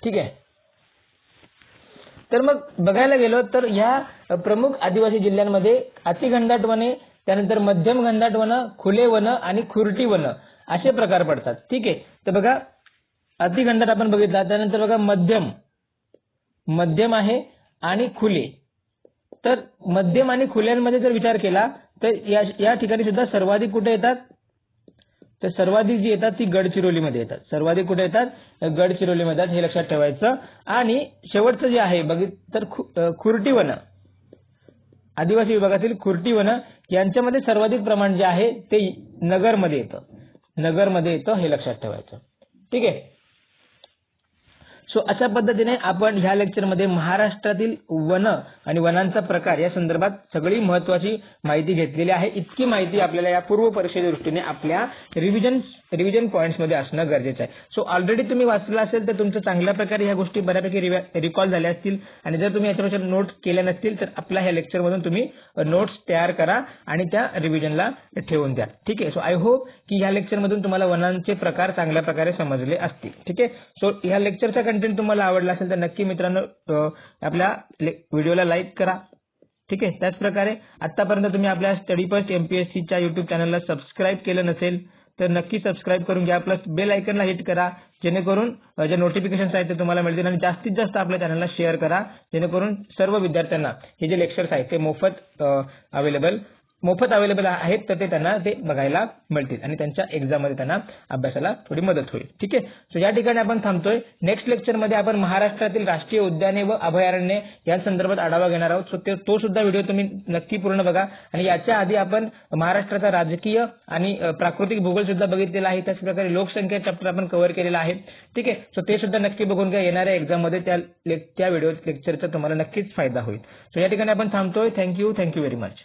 ठीक आहे. तर मग बघायला गेलो तर या प्रमुख आदिवासी जिल्ह्यांमध्ये अतिघनदाट वने, त्यानंतर मध्यम घनदाट वन, खुले वन आणि खुरटी वन असे प्रकार पडतात. ठीक आहे. तर बघा अतिघनदाट आपण बघितला, त्यानंतर बघा मध्यम आहे आणि खुले. तर मध्यम आणि खुल्यांमध्ये जर विचार केला तर या ठिकाणी सुद्धा सर्वाधिक कुठे येतात? तर सर्वाधिक जी येतात ती गडचिरोलीमध्ये येतात. सर्वाधिक कुठे येतात? गडचिरोलीमध्ये येतात, हे लक्षात ठेवायचं. आणि शेवटचं जे आहे तर खुरटी वन, आदिवासी विभागातील खुरटी वन यांच्यामध्ये सर्वाधिक प्रमाण जे आहे ते नगरमध्ये येतं, हे लक्षात ठेवायचं. ठीक आहे. सो अशा पद्धतीने आपण ह्या लेक्चरमध्ये महाराष्ट्रातील वन आणि वनांचा प्रकार या संदर्भात सगळी महत्त्वाची माहिती घेतलेली आहे. इतकी माहिती आपल्याला या पूर्व परीक्षेच्या दृष्टीने आपल्या रिव्हिजन पॉईंट्समध्ये असणं गरजेचं आहे. सो ऑलरेडी तुम्ही वाचलं असेल तर तुमचं चांगल्या प्रकारे ह्या गोष्टी बऱ्यापैकी रिकॉल झाल्या असतील. आणि जर तुम्ही याच्यापेक्षा नोट्स केल्या नसतील तर आपल्या ह्या लेक्चरमधून तुम्ही नोट्स तयार करा आणि त्या रिव्हिजनला ठेवून द्या. ठीक आहे. सो आय होप की ह्या लेक्चरमधून तुम्हाला वनांचे प्रकार चांगल्या प्रकारे समजले असतील. ठीक आहे. सो ह्या लेक्चरचा कंटेंट तुम्हाला आवडला असेल तर नक्की मित्रांनो आपल्या व्हिडिओला लाईक करा. ठीक आहे. त्याचप्रकारे आतापर्यंत तुम्ही आपल्या स्टडी फर्स्ट MPSCच्या YouTube चॅनलला सबस्क्राईब केलं नसेल तर नक्की सबस्क्राईब करून घ्या. प्लस बेल आयकनला हिट करा जेणेकरून जे नोटिफिकेशन्स आहेत ते तुम्हाला मिळतील. आणि जास्तीत जास्त आपल्या चॅनलला शेअर करा जेणेकरून सर्व विद्यार्थ्यांना हे जे लेक्चर्स आहेत ते मोफत अवेलेबल आहेत तर ते त्यांना ते बघायला मिळतील आणि त्यांच्या एक्झाममध्ये त्यांना अभ्यासाला थोडी मदत होईल. ठीक आहे. सो या ठिकाणी आपण थांबतोय. नेक्स्ट लेक्चरमध्ये आपण महाराष्ट्रातील राष्ट्रीय उद्याने व अभयारण्ये या संदर्भात आढावा घेणार आहोत. सो तो सुद्धा व्हिडिओ तुम्ही नक्की पूर्ण बघा. आणि याच्या आधी आपण महाराष्ट्राचा राजकीय आणि प्राकृतिक भूगोल सुद्धा बघितलेला आहे. त्याचप्रकारे लोकसंख्या चॅप्टर आपण कव्हर केलेला आहे. ठीक आहे. सो ते सुद्धा नक्की बघून घ्या. येणाऱ्या एक्झाममध्ये त्या व्हिडिओ लेक्चरचा तुम्हाला नक्कीच फायदा होईल. सो या ठिकाणी आपण थांबतोय. Thank you very much.